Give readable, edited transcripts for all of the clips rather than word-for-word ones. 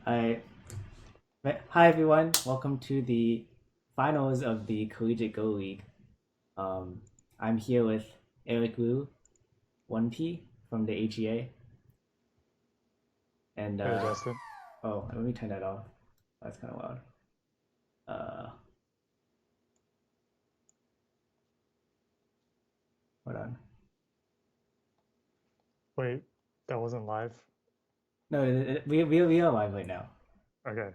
I Hi everyone, welcome to the finals of the Collegiate Go League. Um, I'm here with Eric Lui, 1P from the AGA, and Hey Justin. oh, let me turn that off. That's kind of loud. Uh, Hold on. Wait, that wasn't live? No, we are live right now. Okay,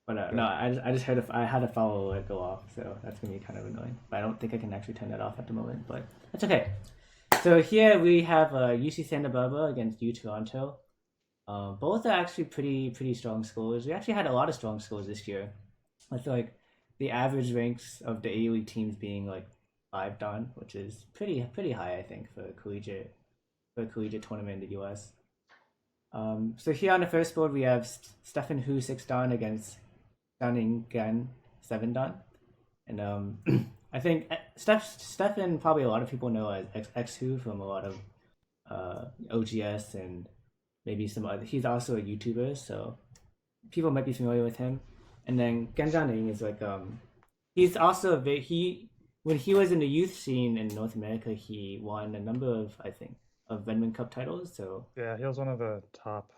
But no, good. I just I had a follow it go off, so that's gonna be kind of annoying. But I don't think I can actually turn that off at the moment. But that's okay. So here we have UC Santa Barbara against UToronto. Both are actually pretty strong schools. We actually had a lot of strong schools this year. I feel like the average ranks of the A League teams being like 5 dan, which is pretty high, I think, for a collegiate tournament in the U.S. So here on the first board we have Stefan Hu 6 dan against Dan Gan 7 dan, and I think Stefan probably a lot of people know as X Hu from a lot of OGS and maybe some other. He's also a YouTuber, so people might be familiar with him. And then Genjaning is like he's also he when he was in the youth scene in North America, he won a number of I think of Venman Cup titles. So Yeah, he was one of the top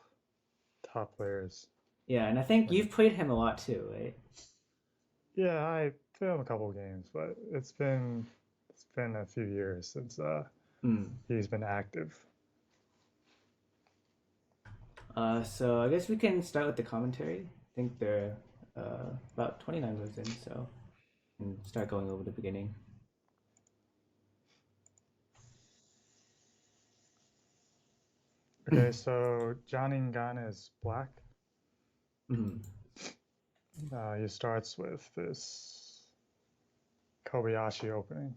players. yeah, and I think When you've played him a lot too, right? yeah, I played him a couple of games, but it's been a few years since Mm. he's been active. So I guess we can start with the commentary. I think they're about 29 moves in, so and start going over the beginning. Okay, so Johnny Ngan is black. Mm. He starts with this Kobayashi opening.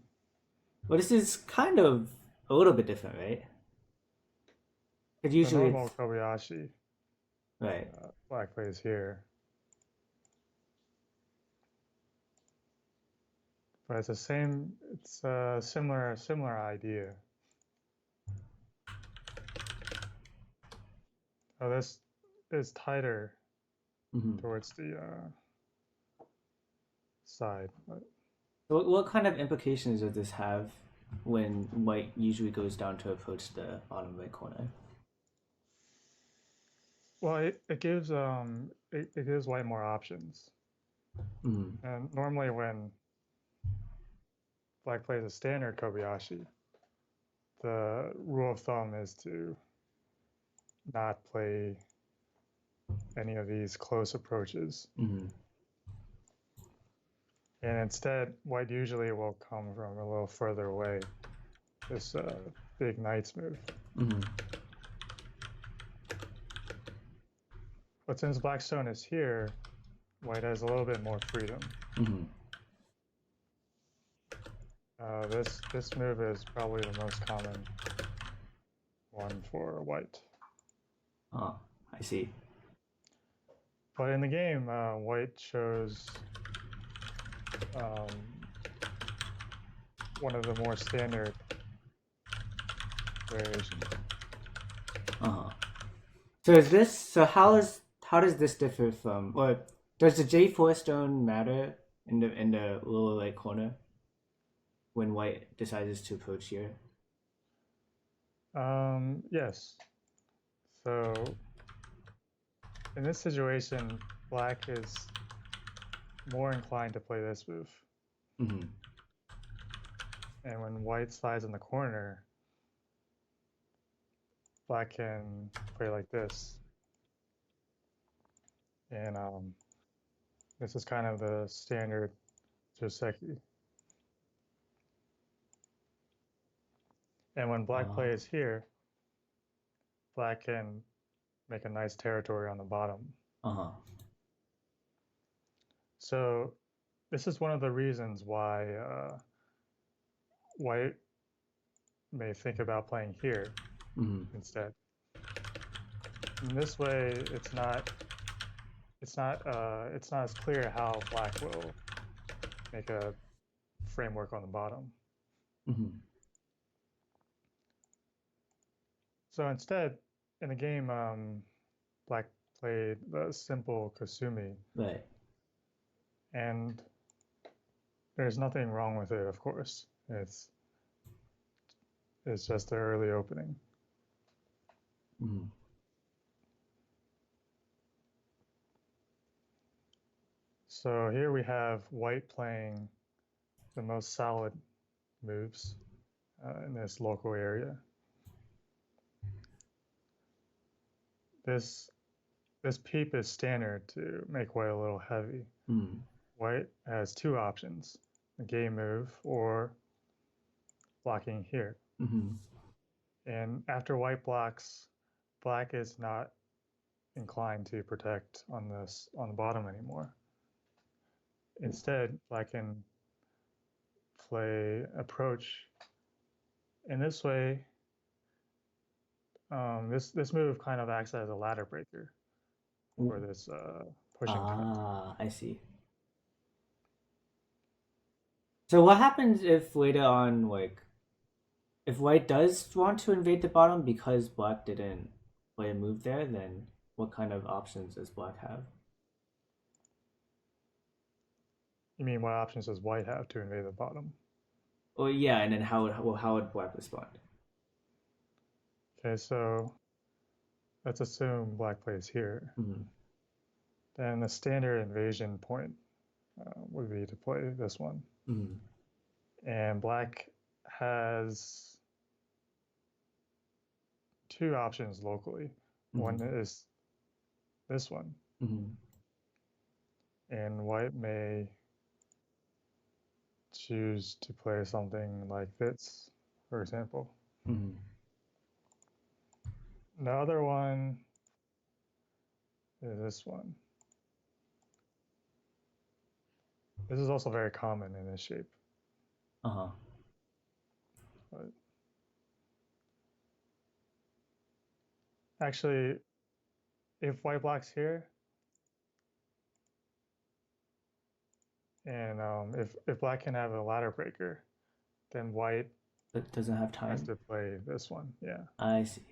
Well, this is kind of a little bit different, right? Because The usually normal it's Kobayashi, right. black plays here, but it's the same. It's a similar idea. Oh, this is tighter Mm-hmm. towards the side. So what kind of implications does this have when white usually goes down to approach the bottom right corner? Well, it gives white more options. Mm. And normally when black plays a standard Kobayashi, the rule of thumb is to not play any of these close approaches. Mm. And instead, white usually will come from a little further away, this big knight's move. Mm. But since Blackstone is here, white has a little bit more freedom. Mm. This move is probably the most common one for white. Oh, I see. But in the game, white chose um, one of the more standard variations. Uh-huh. So is this so how does this differ from or does the J4 stone matter in the lower right corner when white decides to approach here? Yes. So in this situation, black is more inclined to play this move. Mm-hmm. And when white slides in the corner, black can play like this. And this is kind of the standard Joseki. And when black Uh, plays here, black can make a nice territory on the bottom. uh-huh. So this is one of the reasons why white may think about playing here Mm-hmm. instead. In this way, it's not as clear how black will make a framework on the bottom. Mm-hmm. So instead, in the game, black played the simple Kasumi, Right. and there's nothing wrong with it, of course. It's just the early opening. Mhm. So here we have white playing the most solid moves in this local area. This peep is standard to make white a little heavy. Mhm. White has two options, a game move or blocking here. Mhm. And after white blocks, black is not inclined to protect on the bottom anymore. Instead, black can play approach. In this way, this move kind of acts as a ladder breaker for this pushing trend. I see. So what happens if later on, like, if white does want to invade the bottom because black didn't play a move there, then what kind of options does black have? You mean what options does white have to invade the bottom? Well, yeah, and then how would black respond? Okay, so let's assume black plays here. Mm-hmm. Then the standard invasion point would be to play this one. Mm-hmm. And black has two options locally. Mm-hmm. One is this one, Mm-hmm. and white may choose to play something like this, for example. Mm-hmm. The other one is this one. This is also very common in this shape. Uh-huh. But actually, if white blocks here, and if black can have a ladder breaker, then white But doesn't have has time. to play this one. Yeah. I see.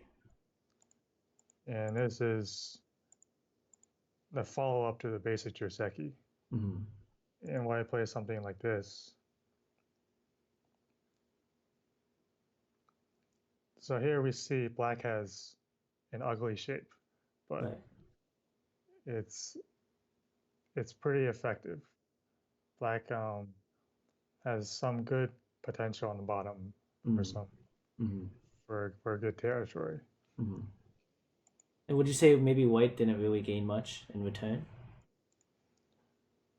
And this is the follow-up to the basic Joseki. Mm-hmm. And white plays something like this. So here we see black has an ugly shape, but Right. it's pretty effective. Black has some good potential on the bottom for Mm-hmm. some Mm-hmm. for good territory. Mm-hmm. And would you say maybe white didn't really gain much in return?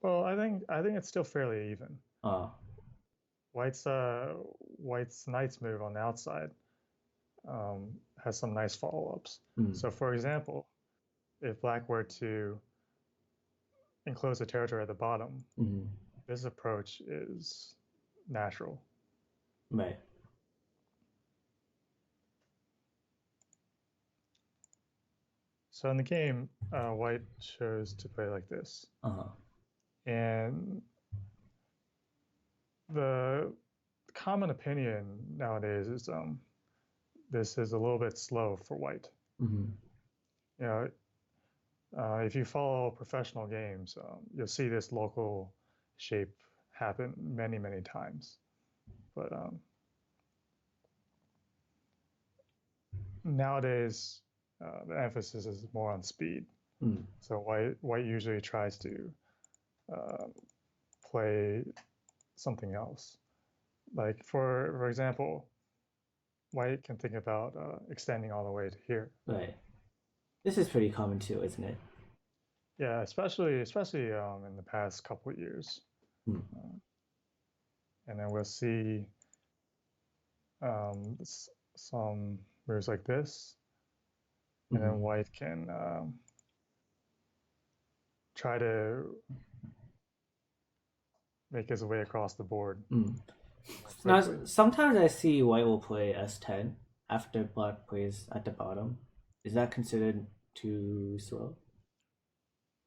Well, I think it's still fairly even. Oh. White's knight's move on the outside has some nice follow-ups. Mm-hmm. So, for example, if black were to enclose the territory at the bottom, Mm-hmm. this approach is natural. Right. So in the game, white chose to play like this. Uh-huh. And the common opinion nowadays is this is a little bit slow for white. Mm-hmm. You know, if you follow professional games, you'll see this local shape happen many, many times. But nowadays, the emphasis is more on speed. Mm-hmm. So white usually tries to uh, play something else. Like for example, white can think about extending all the way to here. Right. This is pretty common too, isn't it? Yeah, especially in the past couple of years. Mm. And then we'll see um, some moves like this, and Mm-hmm. then white can try to make his way across the board Mm. more Now, quickly. sometimes I see white will play S10 after black plays at the bottom. Is that considered too slow?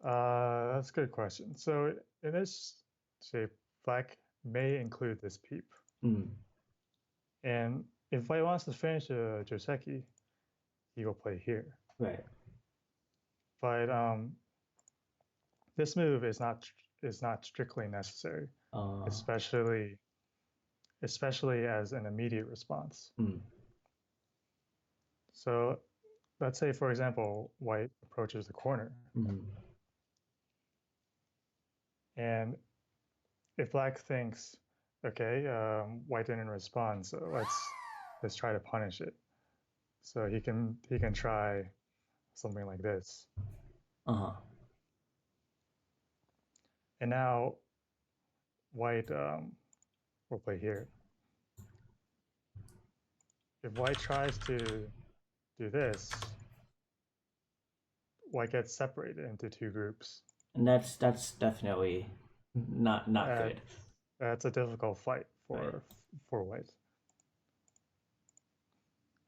That's a good question. So in this shape, black may include this peep. Mm. And if white wants to finish a Joseki, he will play here. Right. but this move is not strictly necessary, Uh, especially as an immediate response. mm, So let's say, for example, white approaches the corner, mm, and if black thinks, okay, white didn't respond, so let's try to punish it. So he can try something like this, uh-huh. and now white will play here. If white tries to do this, white gets separated into two groups. And that's definitely not Uh, good. that's a difficult fight Right. for white.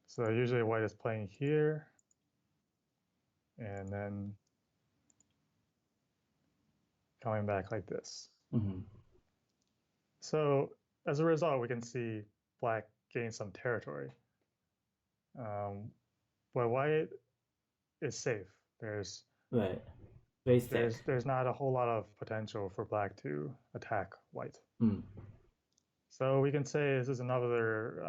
So usually white is playing here, and then coming back like this. Mm-hmm. So as a result, we can see black gain some territory. But white is safe. There's Right. Very thick. there's not a whole lot of potential for black to attack white. Mm, So we can say this is another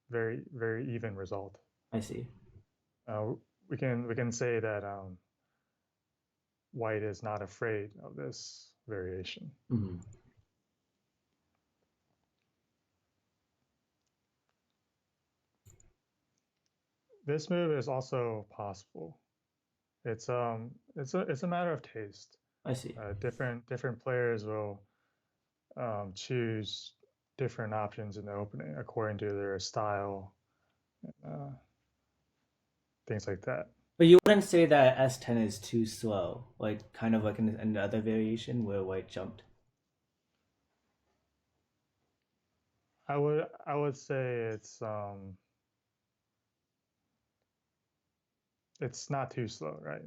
very even result. I see. Uh, we can say that white is not afraid of this variation. Mm-hmm. This move is also possible. It's a matter of taste. I see. Different players will choose different options in the opening according to their style, uh, things like that. But you wouldn't say that S10 is too slow, like kind of like in another variation where white jumped. I would say it's not too slow, right?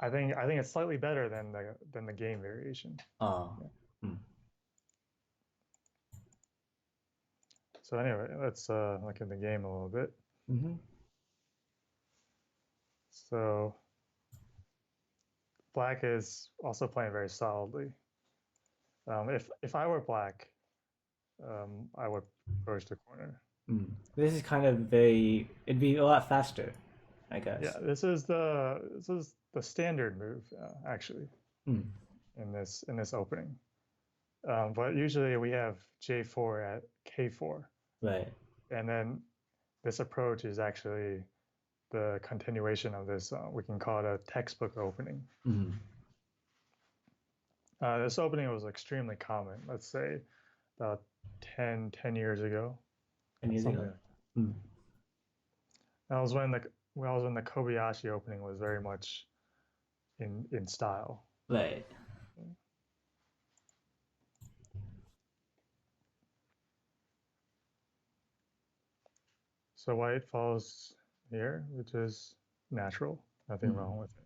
I think it's slightly better than the game variation. Oh. Yeah. Mm. So anyway, let's look at the game a little bit. Mm-hmm. So black is also playing very solidly. If I were black, I would approach the corner. Mm. This is kind of very. It'd be a lot faster, I Yeah, guess. this is the standard move actually Mm. in this opening. But usually we have J4 at K4, Right. and then this approach is actually the continuation of this. We can call it a textbook opening. Mm. This opening was extremely common, let's say about 10 years ago, 10 years something ago. like Mm. that. Was when the Kobayashi opening was very much in style. Right. So white falls here, which is natural, nothing Mm. wrong with it.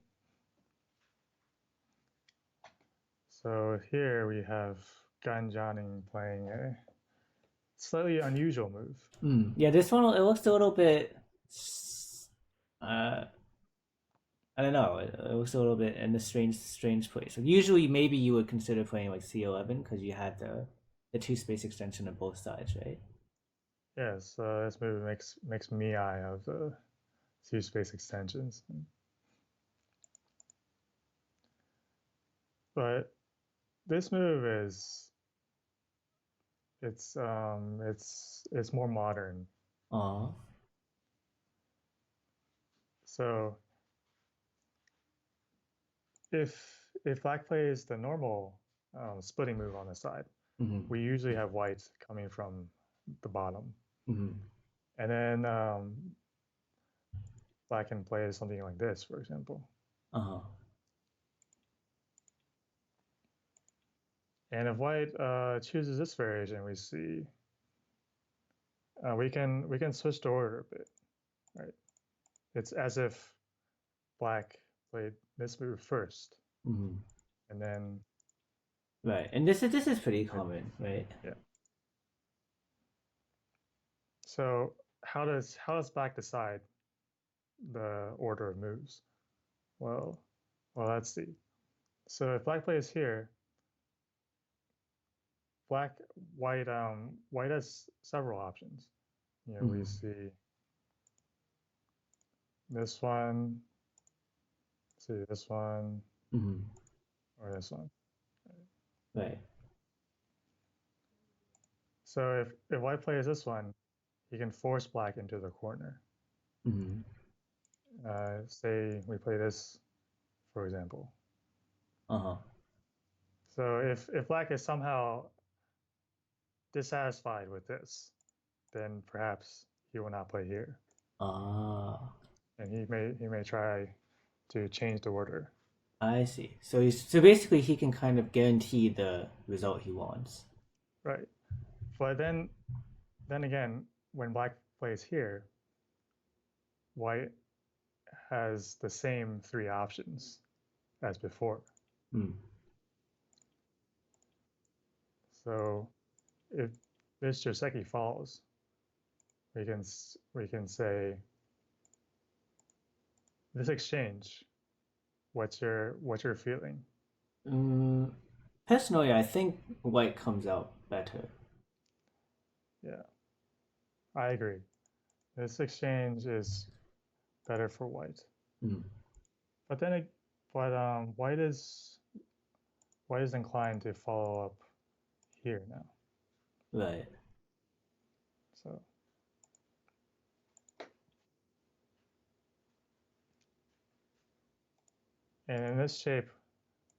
So here we have Ganjanin playing a slightly unusual move. Mm. Yeah, this one it looks a little bit. Uh, I don't know. It looks a little bit in a strange place. Like usually, maybe you would consider playing like C11 because you had the two space extension on both sides, right? Yes, this move makes me eye of the two space extensions. But this move it's more modern. Aw. So if black plays the normal splitting move on the side, Mm-hmm. we usually have white coming from the bottom, Mm-hmm. and then black can play something like this, for example. Uh-huh. And if white chooses this variation, we see we can switch the order a bit, right? It's as if black played this move first, Mm-hmm. and then Right, and this is pretty common, right? yeah. So how does black decide the order of moves. Well, let's see. So if black plays here, white has several options. We see this one, see this one, or this one. Right. So if white plays this one, he can force black into the corner. Say we play this, for example. So if black is somehow dissatisfied with this, then perhaps he will not play here. And he may try to change the order. I see. So basically he can kind of guarantee the result he wants. Right. But then again, when black plays here, white has the same three options as before. So if this Joseki falls, we can say this exchange. What's your feeling? Personally, I think white comes out better. Yeah, I agree. This exchange is better for white. But then, white is inclined to follow up here now. Right. So. And in this shape,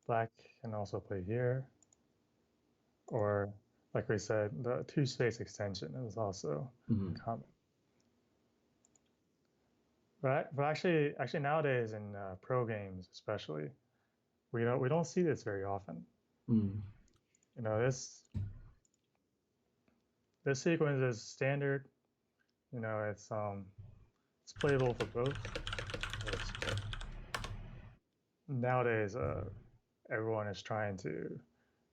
black can also play here, or like we said, the two-space extension is also common. But actually nowadays in pro games especially, we don't see this very often. This sequence is standard. It's playable for both. Nowadays, everyone is trying to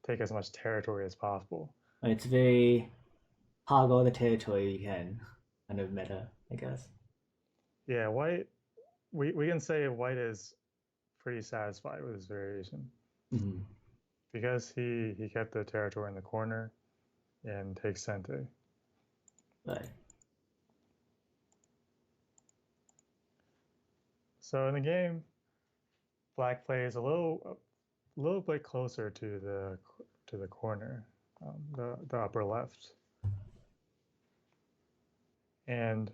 take as much territory as possible. It's very hog all the territory you can kind of meta, I guess. Yeah, we can say white is pretty satisfied with his variation because he kept the territory in the corner and takes Sente. Right. So in the game, black plays a little bit closer to the corner, the upper left, and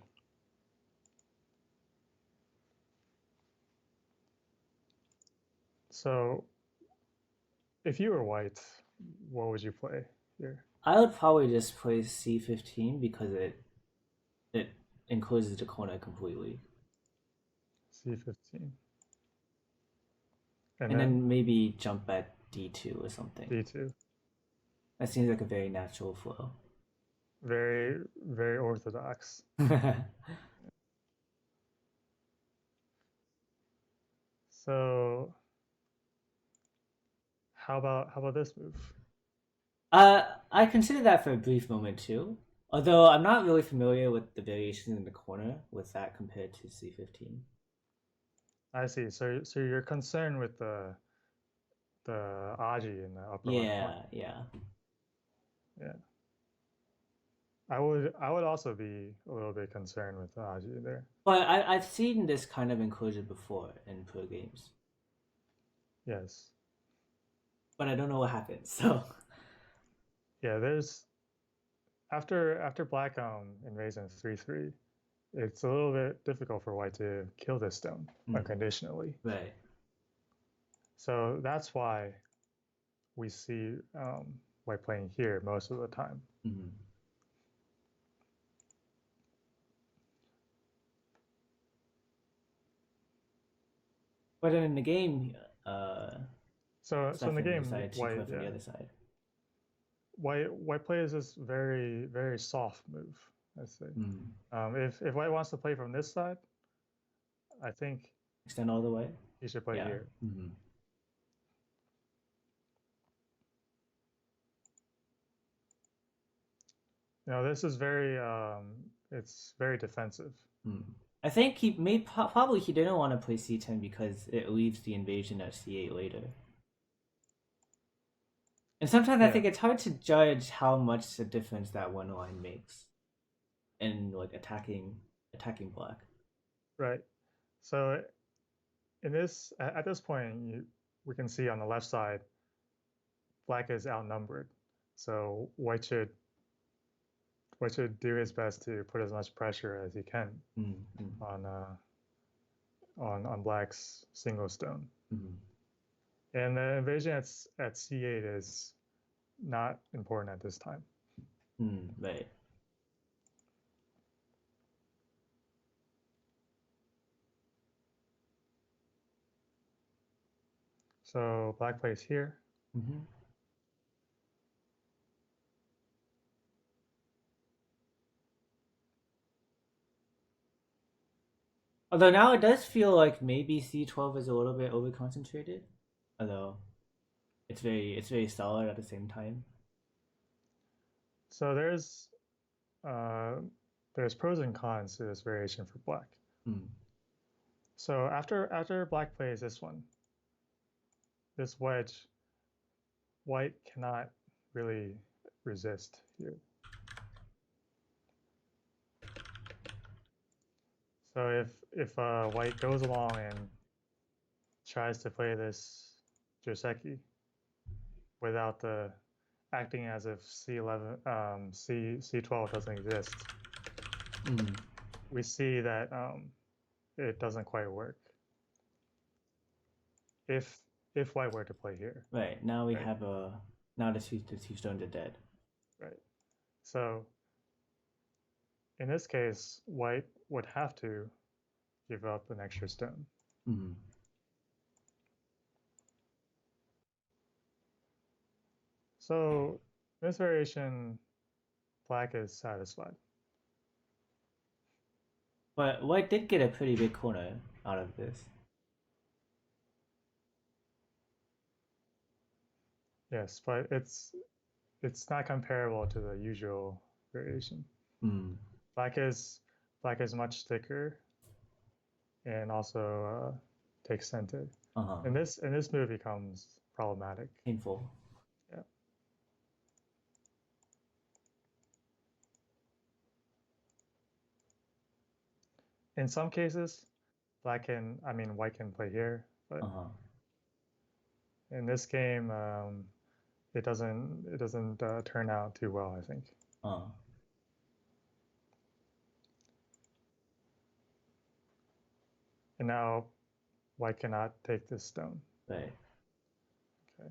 so if you were white, what would you play here? I would probably just play C15 because it encloses the corner completely. C15. And then maybe jump at D2 or something. D2. That seems like a very natural flow. Very, very orthodox. So how about this move? I consider that for a brief moment too. Although I'm not really familiar with the variations in the corner with that compared to C15. I see. So you're concerned with the aji in the upper left corner. Yeah. I would also be a little bit concerned with the aji there. But I've seen this kind of enclosure before in pro games. Yes. But I don't know what happens. So yeah, there's after black invades in 3/3, it's a little bit difficult for white to kill this stone unconditionally. Right. So that's why we see white playing here most of the time. But then in the game, so in the game, white from the other side. White plays this very, very soft move, I'd say. If white wants to play from this side, I think extend all the way. He should play here. This is very it's very defensive. I think he may probably he didn't want to play c10 because it leaves the invasion at c8 later. And sometimes I Yeah, think it's hard to judge how much a difference that one line makes in like attacking black. right. So in this at this point, we can see on the left side, black is outnumbered. So white should do his best to put as much pressure as he can Mm-hmm. on on black's single stone. Mm-hmm. And the invasion at c8 is not important at this time. Right. So black plays here. Mm-hmm. Although now it does feel like maybe c12 is a little bit over concentrated. Although it's very solid at the same time. So uh, there's pros and cons to this variation for black. Mm. So after black plays this one, this wedge, white cannot really resist here. So if white goes along and tries to play this Joseki without the acting as if C11 C12 doesn't exist, Mm. we see that it doesn't quite work. If white were to play here, Right. Now we right, have now the two stones are dead. right. So in this case, white would have to give up an extra stone. Mm. So this variation, black is satisfied. But white did get a pretty big corner out of this. Yes, but it's not comparable to the usual variation. Mm. Black is black is much thicker and also takes center. Uh-huh. And this move becomes problematic. Painful. Yeah. In some cases, white can play here, but Uh-huh. in this game, it doesn't turn out too well, I think. Uh. And now white cannot take this stone. Right. Okay.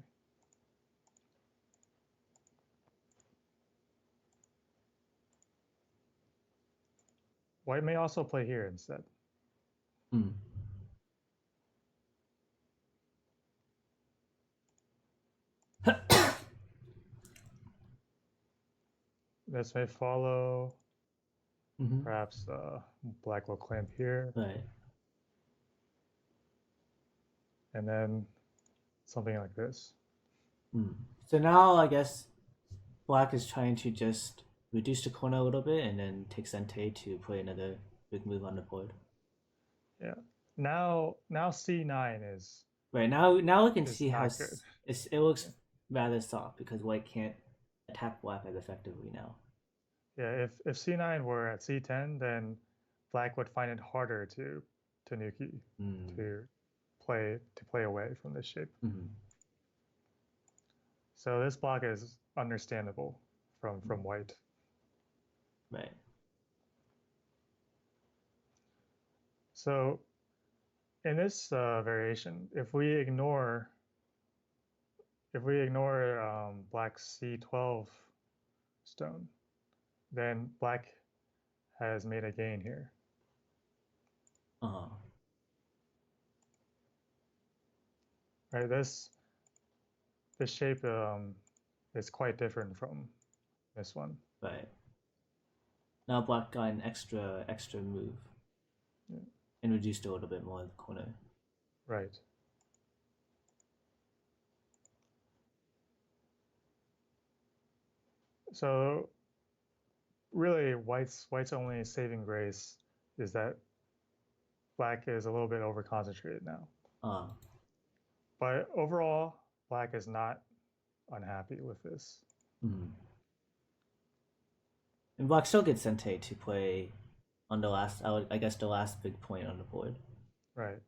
White may also play here instead. Mm. This may follow. Mm-hmm. Perhaps black will clamp here, Right. and then something like this. Mm. So now I guess black is trying to just reduce the corner a little bit and then take Sente to play another big move on the board. Yeah. Now c9 Right, now we can is see how not good. it looks rather soft because white can't attack black as effectively now. Yeah. If c9 were at c10, then black would find it harder to nuki Mm. to play away from this shape. Mm-hmm. So this block is understandable from white. Right. So in this variation, if we ignore black's c12 stone, then black has made a gain here. Uh-huh. Right, this shape is quite different from this one. Right. Now black got an extra move. Yeah. And reduced a little bit more of the corner. Right. So really, white's only saving grace is that black is a little bit over concentrated now. Uh, But overall, black is not unhappy with this. mm. And black still gets sente to play on the last, I guess, the last big point on the board. Right.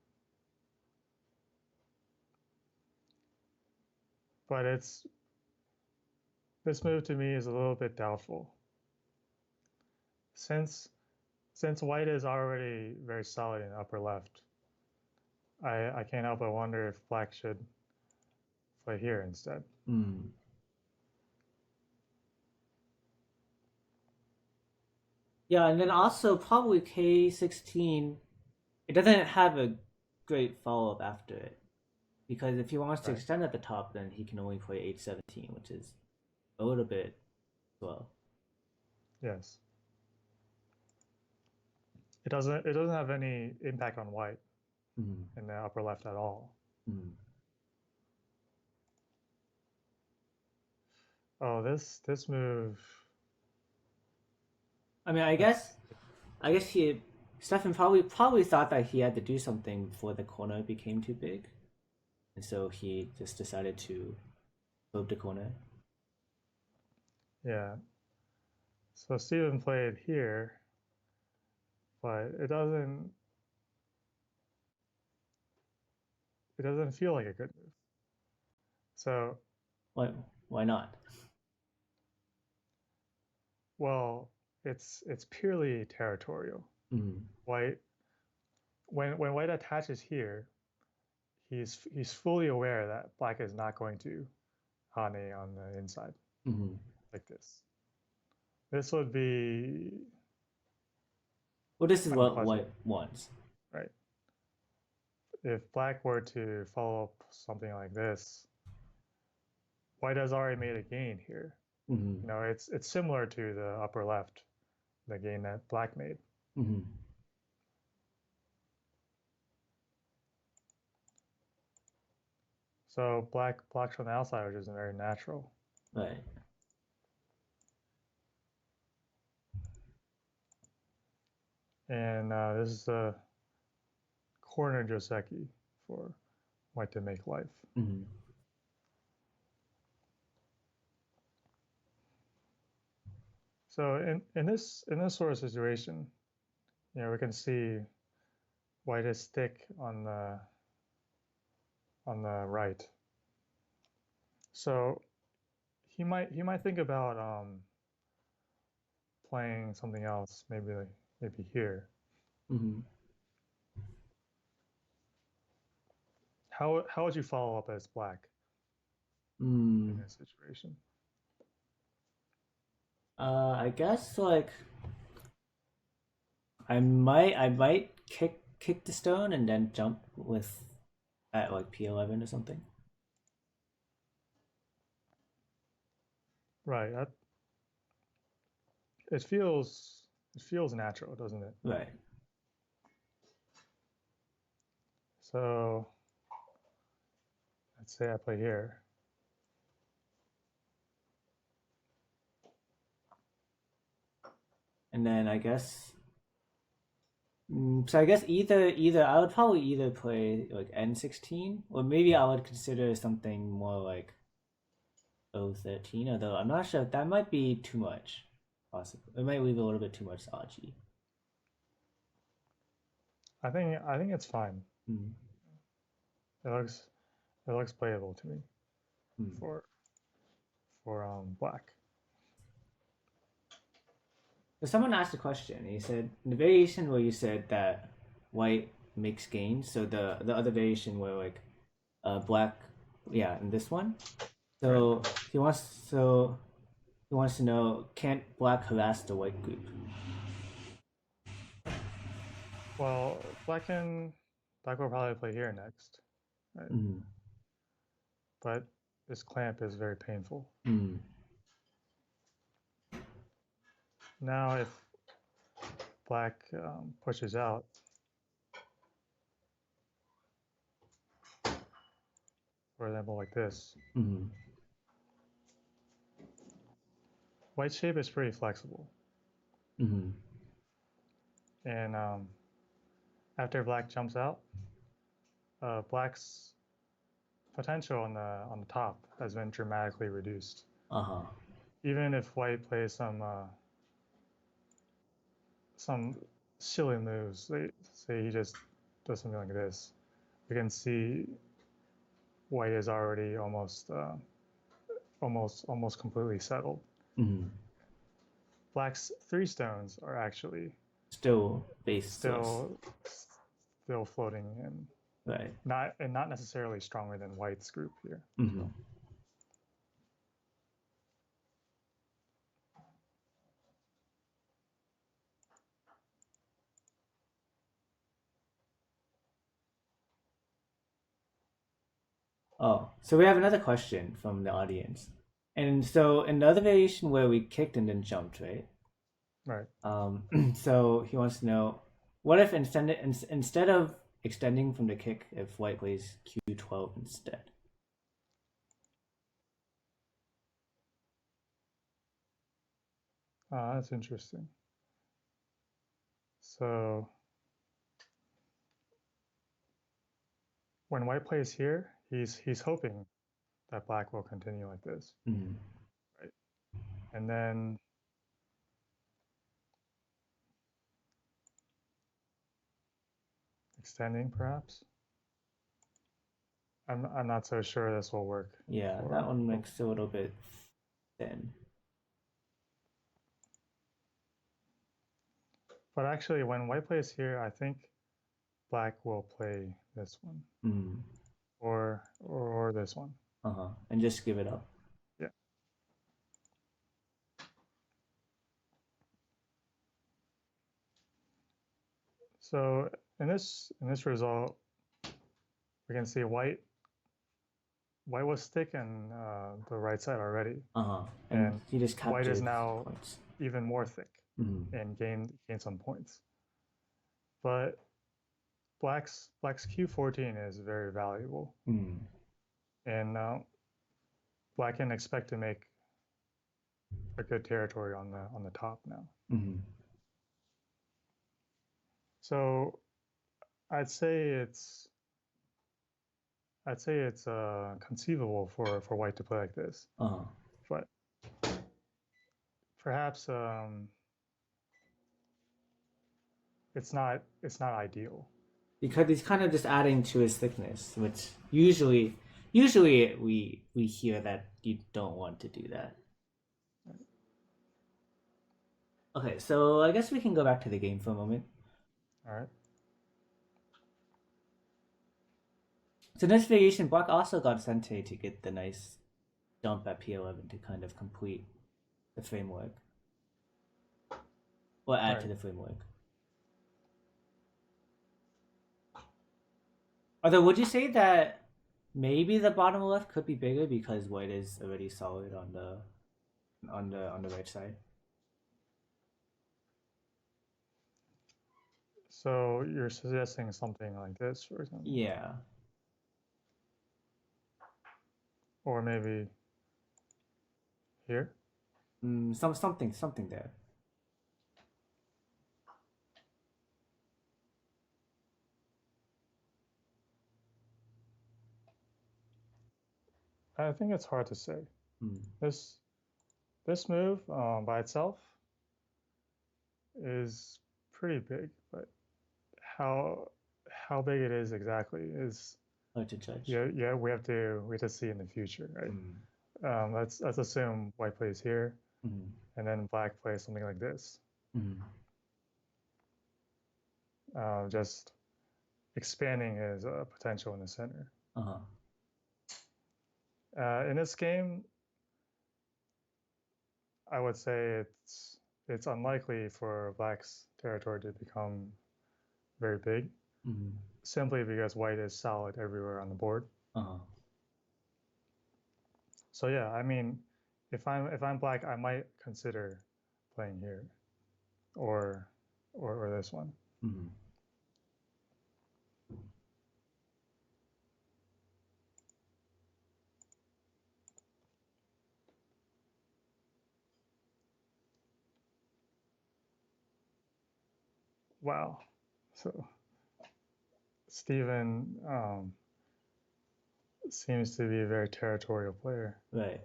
But this move to me is a little bit doubtful. Since white is already very solid in upper left, I can't help but wonder if black should play here instead. Mm. Yeah, and then also probably K16, it doesn't have a great follow up after it. Because if he wants to Right. extend at the top, then he can only play H17, which is a little bit slow. Yes. It doesn't have any impact on white Mm. in the upper left at all. Mm. Oh, this move. I mean, I guess Stefan probably thought that he had to do something before the corner became too big, and so he just decided to move the corner. Yeah. So Steven played here, but it doesn't feel like a good move. So, Why not? well, it's purely territorial. Mm. White when white attaches here, he's fully aware that black is not going to hane on the inside Mm-hmm. like this. This would be Well, this is what unpleasant, white wants. right? If black were to follow up something like this, white has already made a gain here. Mm-hmm. You know, it's similar to the upper left, the gain that black made. Mm-hmm. So black blocks from the outside, which isn't very natural. Right. And this is the corner Joseki for white to make life. Mm-hmm. So in this sort of situation, you know, we can see white is thick on the right. So he might think about playing something else, maybe here. Mm-hmm. How would you follow up as black Mm. in this situation? I guess like I might kick the stone and then jump with at like P11 or something. Right. It feels natural, doesn't it? Right. So let's say I play here. And then I guess so I guess either I would probably either play like N16 or maybe I would consider something more like O13, although I'm not sure if that might be too much. Possibly. It might leave a little bit too much Saji. I think it's fine. Mm. It looks playable to me Mm. for black. So someone asked a question. He said the variation where you said that white makes gains. So the other variation where like black, yeah, in this one. So Right. he wants to know, can't black harass the white group? Well, black will probably play here next, right? Mm. But this clamp is very painful. Mm. Now, if black pushes out, for example, like this, Mm. white shape is pretty flexible, Mm. and after black jumps out, black's potential on the top has been dramatically reduced. Uh-huh. Even if white plays some silly moves, say he just does something like this, we can see white is already almost completely settled. Mm-hmm. Black's 3 stones are actually Still baseless. still floating in, Right. not necessarily stronger than white's group here. Mm-hmm. Oh, so we have another question from the audience. And so in the other variation where we kicked and then jumped, right? Right. So he wants to know, what if instead of extending from the kick, if white plays Q12 instead? That's interesting. So when white plays here, he's hoping that black will continue like this, Mm-hmm. right? And then extending, perhaps. I'm not so sure this will work. Yeah, that one makes a little bit thin. But actually, when white plays here, I think black will play this one, Mm. or this one. Uh-huh. And just give it up. Yeah. So in this result, we can see white was sticking the right side already, Uh-huh. and he just white is captured now points. even more thick Mm-hmm. and gained some points. But black's Q14 is very valuable, Mm. and black can expect to make a good territory on the top now. Mm-hmm. So I'd say it's conceivable for white to play like this, Uh-huh. but perhaps it's not ideal. Because he's kind of just adding to his thickness, which usually we hear that you don't want to do that. Okay, so I guess we can go back to the game for a moment. All right. So in this variation, Black also got Sente to get the nice jump at P11 to kind of complete the framework. Or add to the framework. Although, would you say that maybe the bottom left could be bigger because white is already solid on the right side? So you're suggesting something like this, for example? Yeah. Or maybe here? Something there. I think it's hard to say. Mm. This move by itself is pretty big, but how big it is exactly is Hard to judge. yeah we have to see in the future, right? Mm. Let's assume white plays here, Mm. and then black plays something like this. Mm. Just expanding his potential in the center. Uh-huh. In this game, I would say it's unlikely for black's territory to become very big, Mm. simply because white is solid everywhere on the board. Uh-huh. So yeah, I mean, if I'm black, I might consider playing here, or this one. Mm. Wow. So Steven seems to be a very territorial player. Right.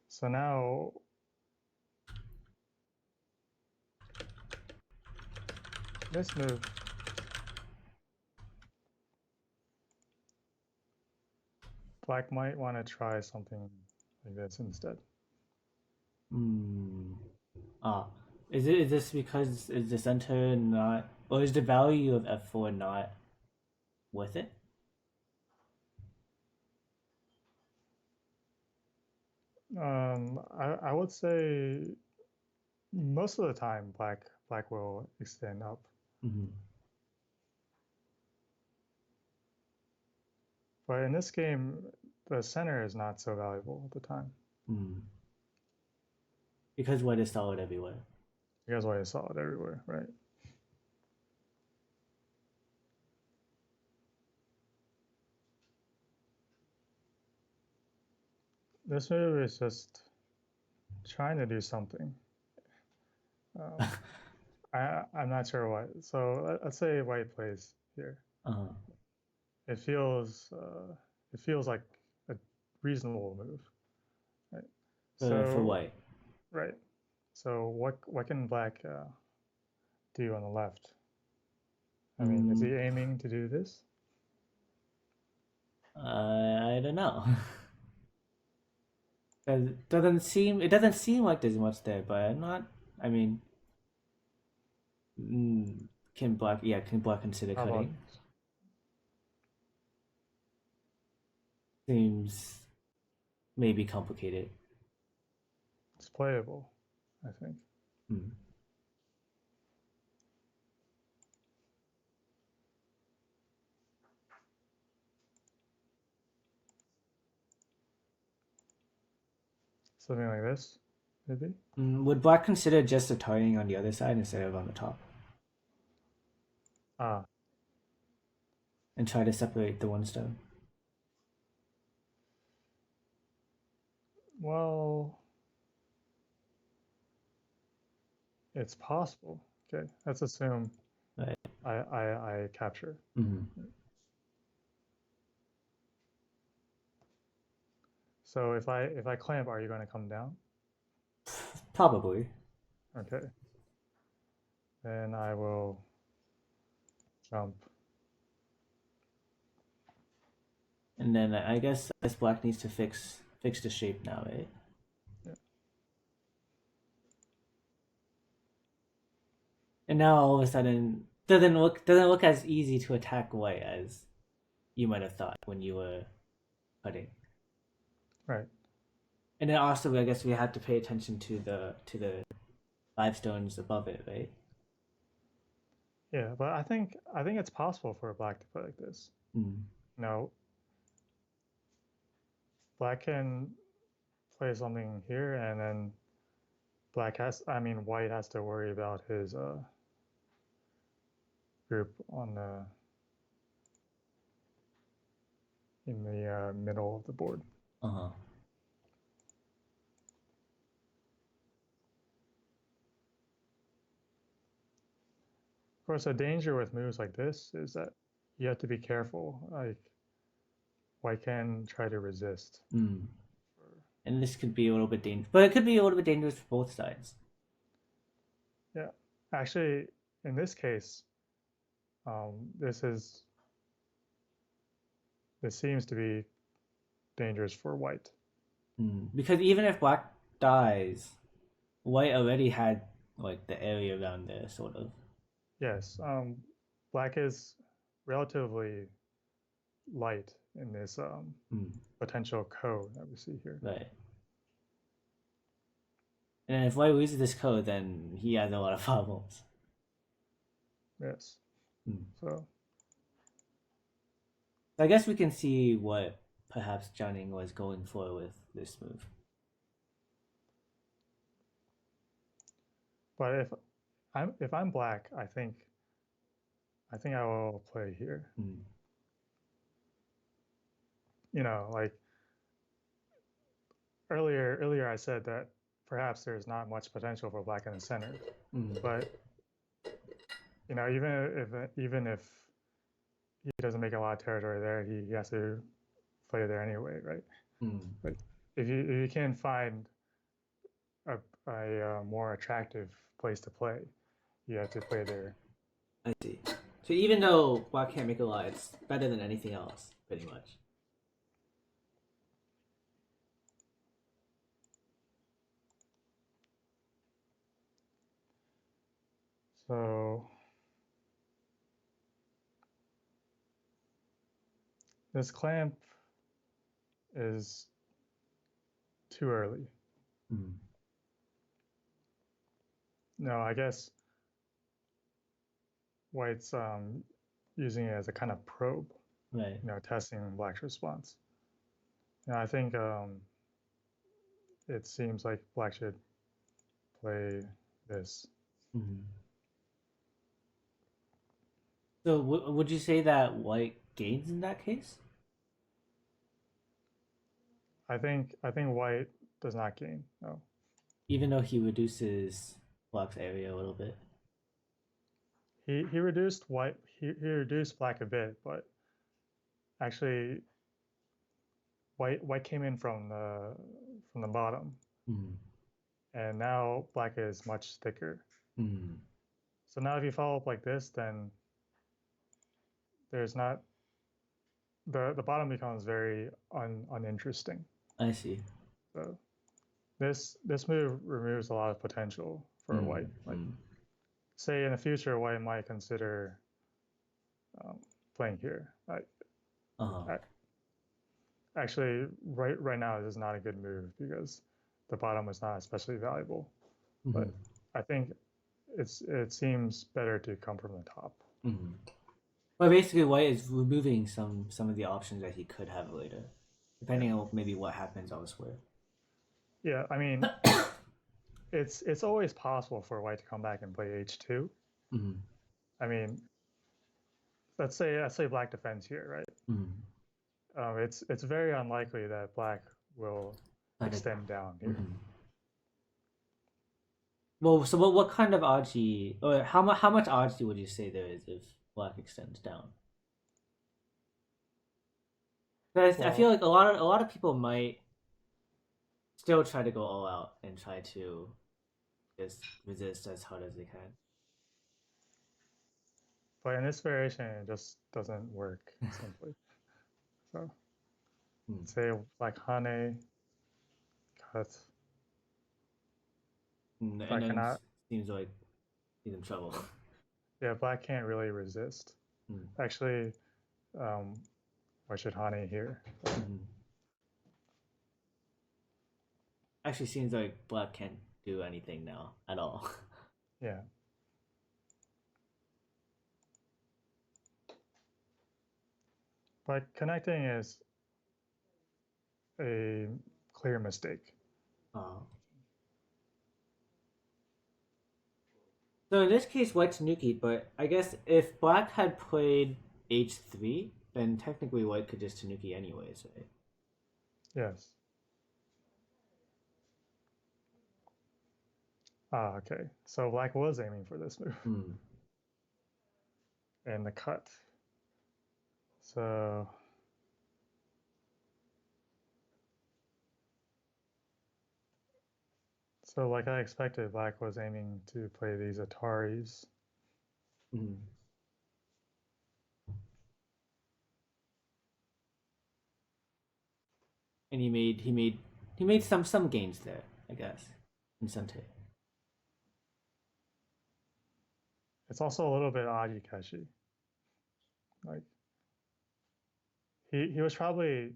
So now this move, Black might want to try something like this instead. Hmm. Ah. Is this because is the center not, or is the value of f4 not worth it? I would say most of the time Black will extend up. Mm-hmm. But in this game, the center is not so valuable at the time. Mm. Because white is solid everywhere. You guys already saw it everywhere, right? This move is just trying to do something. I'm not sure what. So let's say white plays here. Uh-huh. It feels like a reasonable move, right? For So white. right. So what can Black do on the left? I mean, is he aiming to do this? I don't know. It doesn't seem like there's much there, but I'm not. I mean, can Black consider How about cutting? Seems maybe complicated. it's playable, I think. Hmm. Something like this, maybe? Would Black consider just starting on the other side instead of on the top, Ah, and try to separate the one stone? well, it's possible. Okay, let's assume Right. I capture. Mm-hmm. So if I clamp, are you going to come down? Probably. Okay. Then I will jump. And then I guess Black needs to fix the shape now, right? Yeah. And now all of a sudden doesn't look as easy to attack white as you might have thought when you were cutting. Right. And then also I guess we had to pay attention to the 5 stones above it, right? Yeah, but I think it's possible for Black to play like this. Mm. No, Black can play something here, and then White has to worry about his group on the in the middle of the board. Uh-huh. Of course, a danger with moves like this is that you have to be careful. Like White can try to resist. Mm. And this could be a little bit dangerous, but it could be a little bit dangerous for both sides. Yeah, actually, in this case, this seems to be dangerous for White. Because even if Black dies, white already had like the area around there, sort of. Yes, Black is relatively light in this potential code that we see here. Right. And if white loses this code, then he has a lot of problems. Yes. Hmm. So I guess we can see what perhaps Jianing was going for with this move. but if I'm Black, I think I will play here. You know, like earlier I said that perhaps there's not much potential for Black in the center, but you know, even if he doesn't make a lot of territory there, he has to play there anyway, right? Mm, But if you can find a, a more attractive place to play, you have to play there. I see. So even though black can't make a lot, it's better than anything else, pretty much. So this clamp is too early. Mm. No, I guess white's using it as a kind of probe, Right. you know, testing black's response. And I think it seems like black should play this. Mm-hmm. So would you say that white gains in that case? I think white does not gain. No, Even though he reduces black's area a little bit. he reduced white. He reduced black a bit, but actually white came in from the bottom, Mm. and now black is much thicker. Mm. So now if you follow up like this, then there's not the bottom becomes very uninteresting. I see. So this move removes a lot of potential for Mm. white. Like Mm. say in the future, white might consider playing here. Uh-huh. I, actually, right now this is not a good move because the bottom is not especially valuable. Mm-hmm. But I think it seems better to come from the top. Mm-hmm. But basically, white is removing some of the options that he could have later, Yeah, depending on maybe what happens elsewhere. yeah. I mean, it's always possible for white to come back and play h2. Mm-hmm. I mean, let's say black defends here, right? Mm-hmm. It's very unlikely that black will Kind of. extend down here. Mm-hmm. Well, so what kind of odds or how much odds would you say there is if black extends down? I feel Well, like a lot of people might still try to go all out and try to just resist as hard as they can. but in this variation, it just doesn't work simply. So Hmm. say like Hane, cut. And Black then cannot. seems like he's in trouble. Yeah, black can't really resist. Hmm. Actually, um, why should Hane here? Mm-hmm. Actually, seems like black can't do anything now at all. Yeah, but connecting is a clear mistake. uh, so in this case, white's nuki, but I guess if black had played h3, then technically white could just tanuki anyways, right? Yes. Ah, okay. So black was aiming for this move Hmm. and the cut. So like I expected, black was aiming to play these Ataris. Hmm. And he made some gains there, I guess, in Sente. It's also a little bit Agikashi. Like he was probably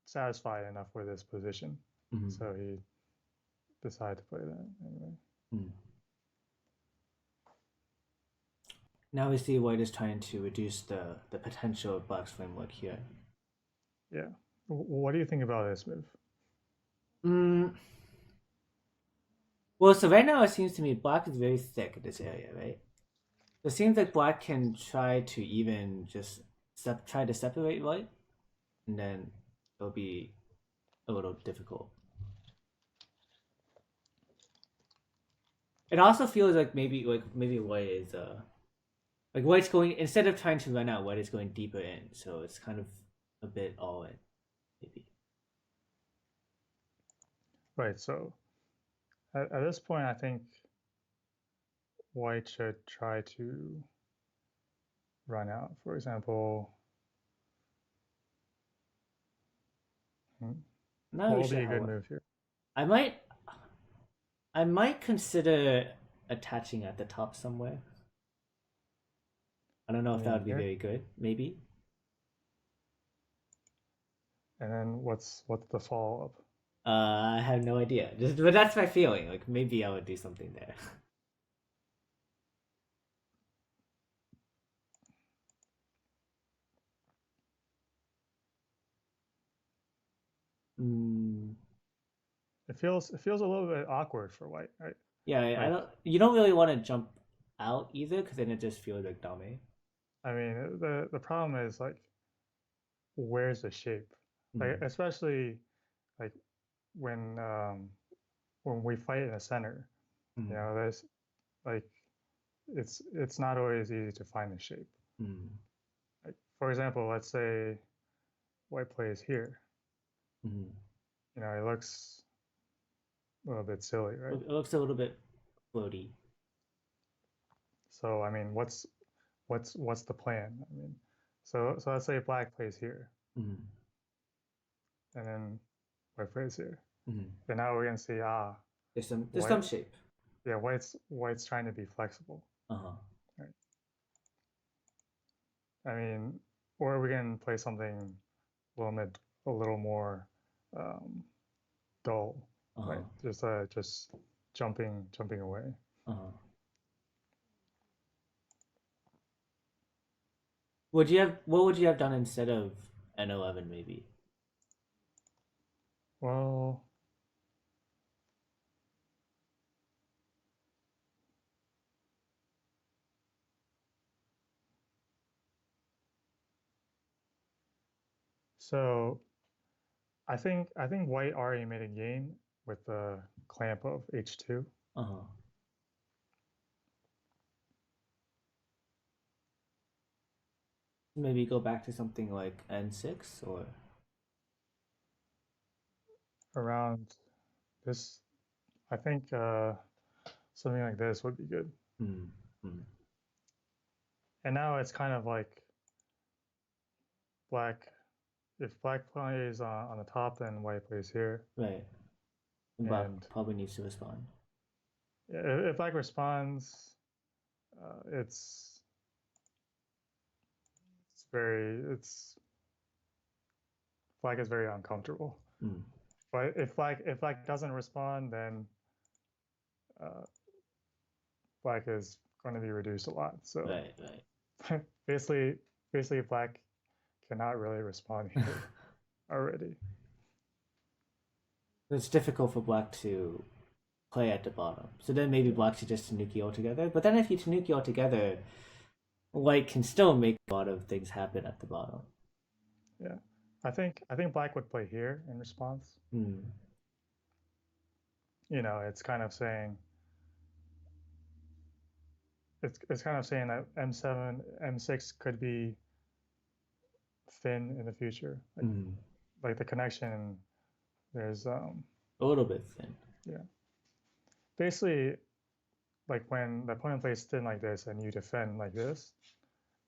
satisfied enough with this position, Mm-hmm. so he decided to play that anyway. Hmm. Now we see white is trying to reduce the potential of black's framework here. Yeah. What do you think about this move? Mm. Well, so right now it seems to me black is very thick in this area, right? It seems like black can try to even just try to separate white, and then it'll be a little difficult. It also feels like maybe white is like white's going instead of trying to run out, white is going deeper in, so it's kind of a bit all in maybe. Right. So at this point, I think white should try to run out. For example, Not what really will be sure a how. good move here? I might I might consider attaching at the top somewhere. I don't know I if that mean would be here, very good. Maybe. and then what's the follow up? I have no idea. But that's my feeling. Like maybe I would do something there. Mm, It feels a little bit awkward for white, right? yeah, I Like, don't. You don't really want to jump out either, because then it just feels like dummy. I mean, the problem is like, where's the shape? Like, Mm, especially like when um, when we fight in the center, mm, there's like it's not always easy to find the shape. mm, Like, for example, let's say white plays here. mm. It looks a little bit silly, right? It looks a little bit floaty. So I mean, what's the plan? I mean, so let's say black plays here, Mm, and then white plays here. mm. And now we're gonna see There's some white, shape. yeah, white's trying to be flexible, Uh huh. right? I mean, or we can play something a little more um, dull, Uh right? huh. Just jumping away. Uh huh. Would you have? What would you have done instead of N11 maybe? Well, so I think white already made a gain with the clamp of H2. Uh huh. Maybe go back to something like N6 or. Around this. I think something like this would be good. Mm, mm. And now it's kind of like black. If black plays on the top, then white plays here. Right. Black And probably needs to respond. if black responds, it's it's black is very uncomfortable. Mm. But if black doesn't respond, then uh, black is going to be reduced a lot. So Right, right. basically, black cannot really respond here already. It's difficult for black to play at the bottom. So then maybe Yeah, black should just Tanuki altogether. But then if you Tanuki altogether, white can still make a lot of things happen at the bottom. yeah. I think black would play here in response. Mm. It's kind of saying it's kind of saying that M7, M6 could be thin in the future. Mm. Like the connection, there's A little bit thin. yeah. Basically, like when the opponent plays thin like this and you defend like this,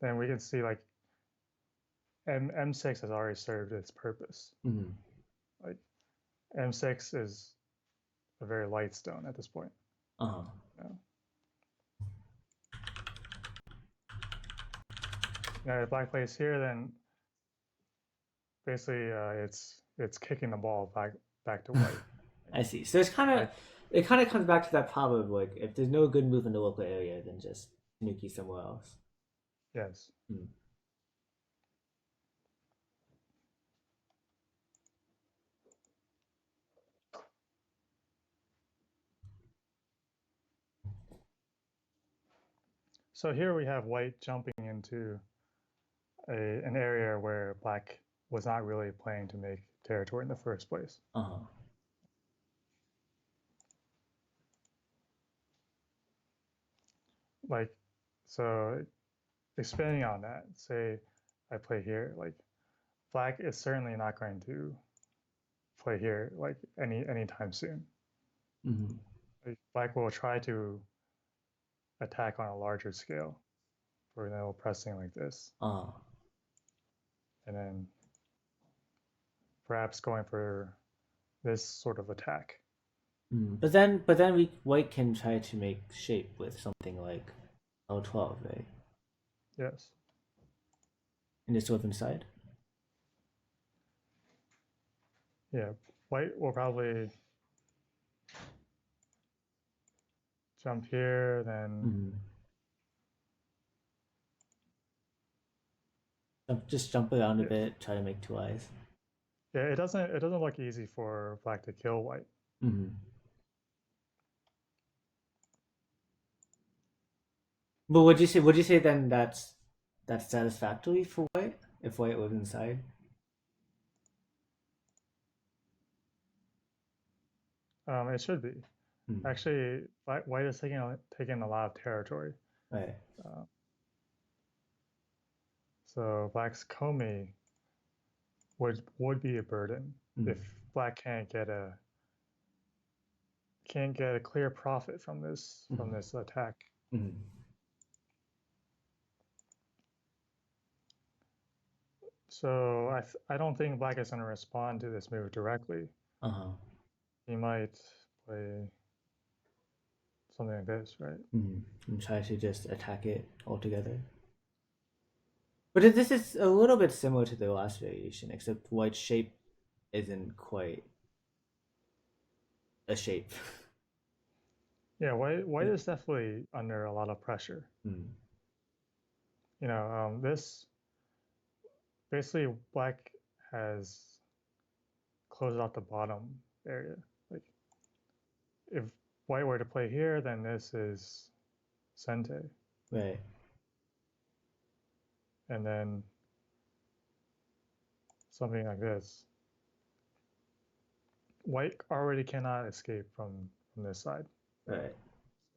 then we can see like M6 has already served its purpose. Mm. Like M6 is a very light stone at this point. Uh-huh. Yeah. Now, if black plays here, then basically it's kicking the ball back to white. I see. So I, it kind of comes back to that problem of like if there's no good move in the local area, then just Tanuki somewhere else. yes. Mm. So here we have white jumping into an area where black was not really planning to make territory in the first place. Uh-huh. like, so expanding on that, say I play here, like black is certainly not going to play here like anytime soon. Mm-hmm. Like, black will try to attack on a larger scale, for example, pressing like this, Ah. and then perhaps going for this sort of attack. But then white can try to make shape with something like L12, right? Yes. And just go inside. Yeah. White will probably jump here, then Mm-hmm. Just jump around a it, bit, try to make two eyes. yeah, it doesn't look easy for black to kill white. Mm-hmm. But would you say then that's satisfactory for white if white was inside? It should be. Mm. Actually, white is taking a lot of territory. Right. Uh, so black's Comey would be a burden if Mm. black can't get a clear profit from this Mm. attack. Mm. So I don't think black is going to respond to this move directly. Uh-huh. He might play something like this, right? Mm. And try to just attack it altogether. But this is a little bit similar to the last variation, except white's shape isn't quite a shape. Yeah, white is definitely under a lot of pressure. Mm. This basically black has closed out the bottom area. Like if white were to play here, then this is Sente, Right. and then something like this. White already cannot escape from this side. Right.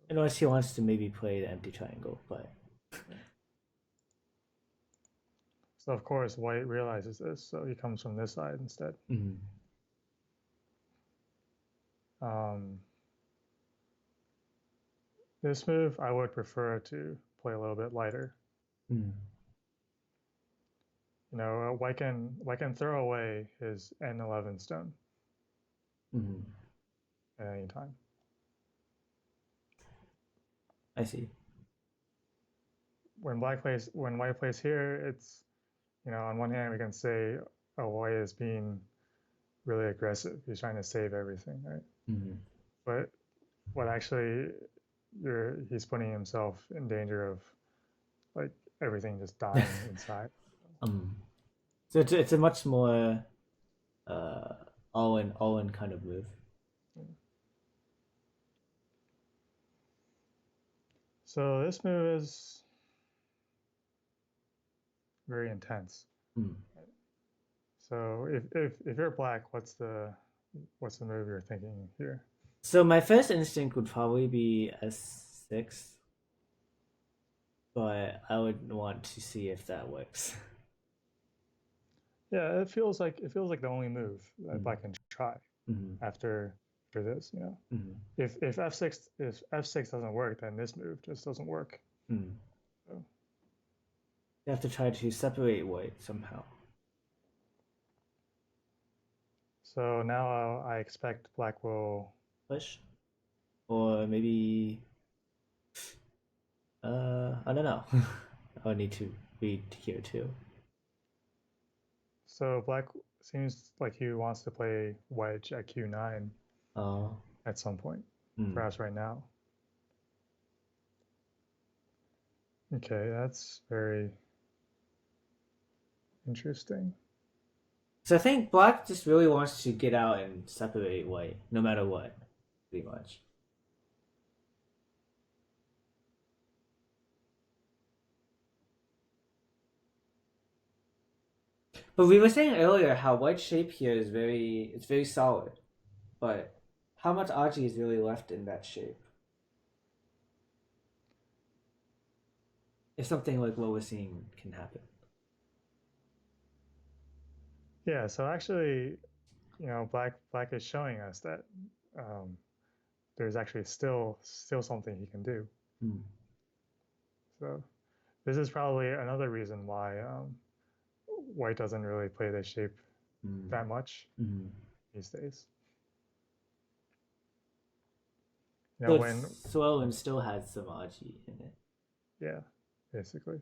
Unless he wants to maybe play the empty triangle, but So of course white realizes this, so he comes from this side instead. mm. Um, this move I would prefer to play a little bit lighter. Mm. White can throw away his N11 stone Mm. at any time. I see. When white plays here, it's on one hand we can say, oh, white is being really aggressive. He's trying to save everything, right? Mm. But what actually he's putting himself in danger of like everything just dying inside. Um. So it's a much more uh all in kind of move. So this move is very intense. Mm. So if you're black, what's the move you're thinking here? So my first instinct would probably be S6, but I would want to see if that works. Yeah, it feels like the only move that Mm. black can try Mm. after this. Mm. If F6 doesn't work, then this move just doesn't work. Mm. So, You have to try to separate white somehow. so now I expect black will. Push, or maybe I don't know. I'll need to read here too. So black seems like he wants to play wedge at Q9 Uh, at some point, mm. perhaps right now. Okay, that's very interesting. So I think black just really wants to get out and separate white, no matter what, pretty much. But we were saying earlier how white shape here is very solid, but how much RG is really left in that shape? if something like what we're seeing can happen. Yeah, so actually, black is showing us that um, there's actually still something he can do. Mm. So this is probably another reason why white doesn't really play this shape that much these days. So When it's slow and still has some aji in it. yeah, basically.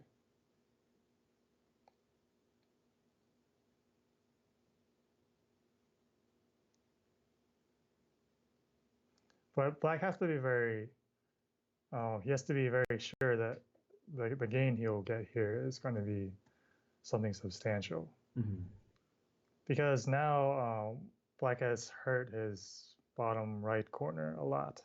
But black has to be he has to be very sure that the gain he'll get here is going to be something substantial. Because now black has hurt his bottom right corner a lot.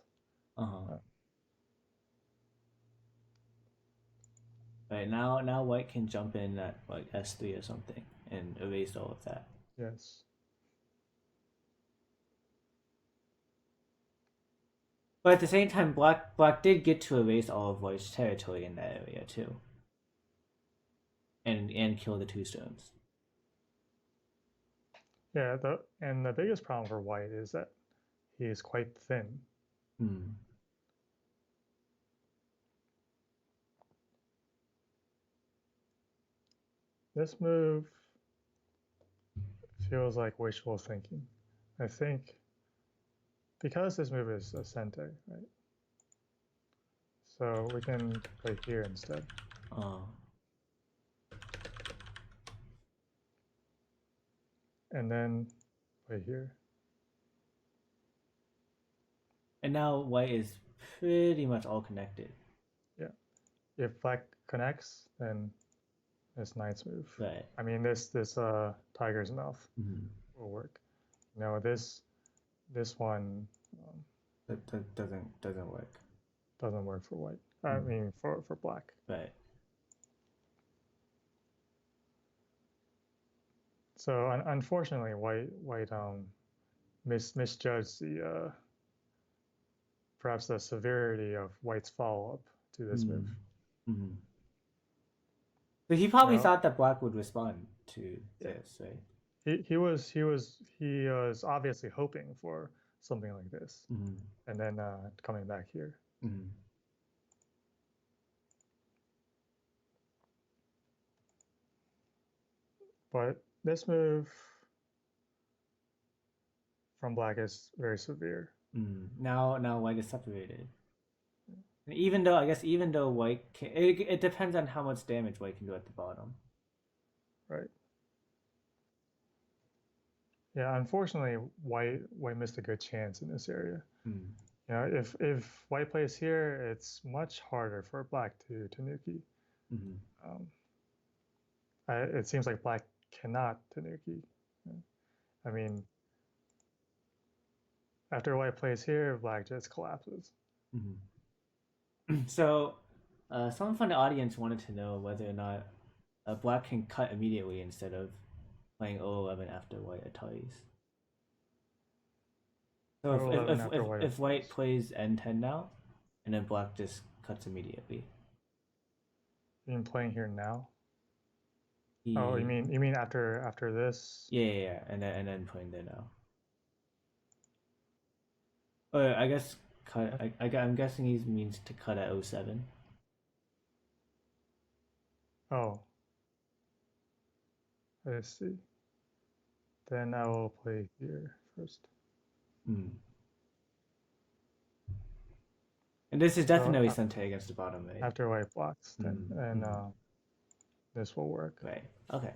Right, now white can jump in at like S3 or something and erase all of that. Yes. But at the same time, black did get to erase all of white's territory in that area too. And kill the two stones. Yeah, the biggest problem for white is that he is quite thin. This move feels like wishful thinking. I think because this move is a sente, right? So we can play here instead. And then play here. And now white is pretty much all connected. Yeah. If black connects, then this knight's move. Right. I mean, this tiger's mouth will work. This one that doesn't work. Doesn't work for white. I mean, for black. Right. So unfortunately, white misjudged the perhaps the severity of white's follow-up to this move. But he probably thought that black would respond to this, right? He was obviously hoping for something like this, and then coming back here. But this move from black is very severe. Now white is separated. Even though white can, it depends on how much damage white can do at the bottom. Right. Yeah, unfortunately, white missed a good chance in this area. If white plays here, it's much harder for black to tanuki. It seems like black cannot tanuki. I mean, after white plays here, black just collapses. So, someone from the audience wanted to know whether or not black can cut immediately instead of playing O11 after white attays. So if white plays N10 now, and then black just cuts immediately. You mean playing here now? Oh, you mean after this? Yeah, and then playing there now. I guess cut. I'm guessing he means to cut at 07. Oh, I see. Then I will play here first. And this is definitely sente against the bottom, right? After white blocks, then and this will work. Right. Okay.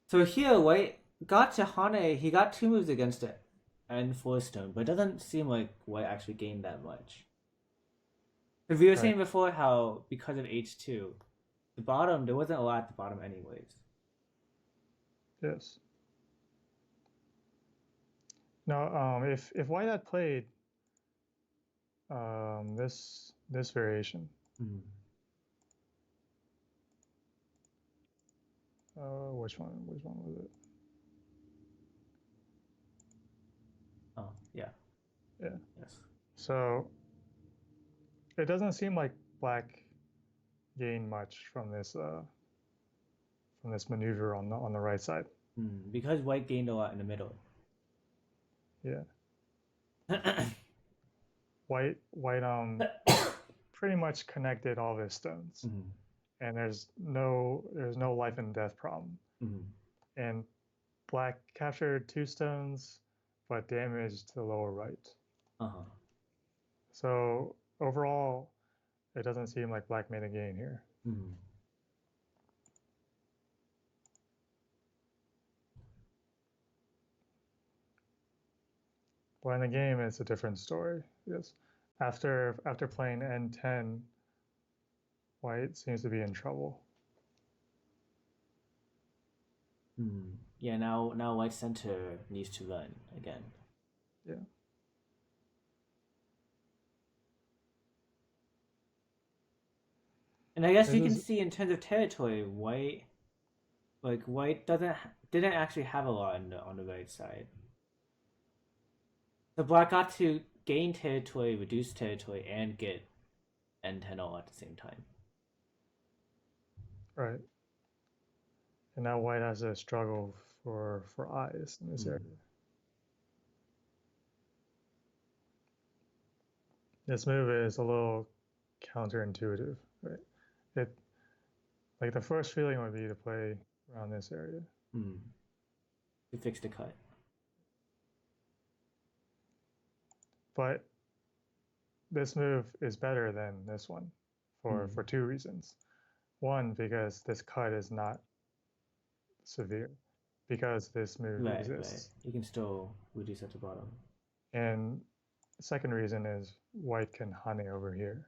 So here, white got to Hane. He got 2 moves against it and 4 stone, but it doesn't seem like white actually gained that much. Because we were saying before how because of H2, the bottom, there wasn't a lot at the bottom anyways. Yes. Now, if white had played this variation, which one was it? Oh, yeah. Yeah. Yes. So it doesn't seem like black gained much from this maneuver on the right side. Because white gained a lot in the middle. Yeah. White pretty much connected all of his stones. And there's no life and death problem. And black captured 2 stones, but damaged the lower right. So overall, it doesn't seem like black made a gain here. But in the game, it's a different story. Yes, after playing N10, white seems to be in trouble. Yeah, now white center needs to run again. Yeah. And I guess This you can is see in terms of territory, white didn't actually have a lot on the right side. So black got to gain territory, reduce territory, and get N10 all at the same time. right. And now white has a struggle for eyes in this area. This move is a little counterintuitive, right? It like the first feeling would be to play around this area. To fix the cut. But this move is better than this one for 2 reasons. One, because this cut is not severe, because this move exists. Right. You can still reduce at the bottom. And the second reason is white can honey over here.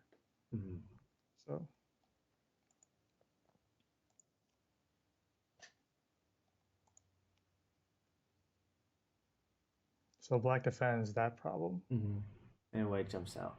So black defends that problem. And white jumps out.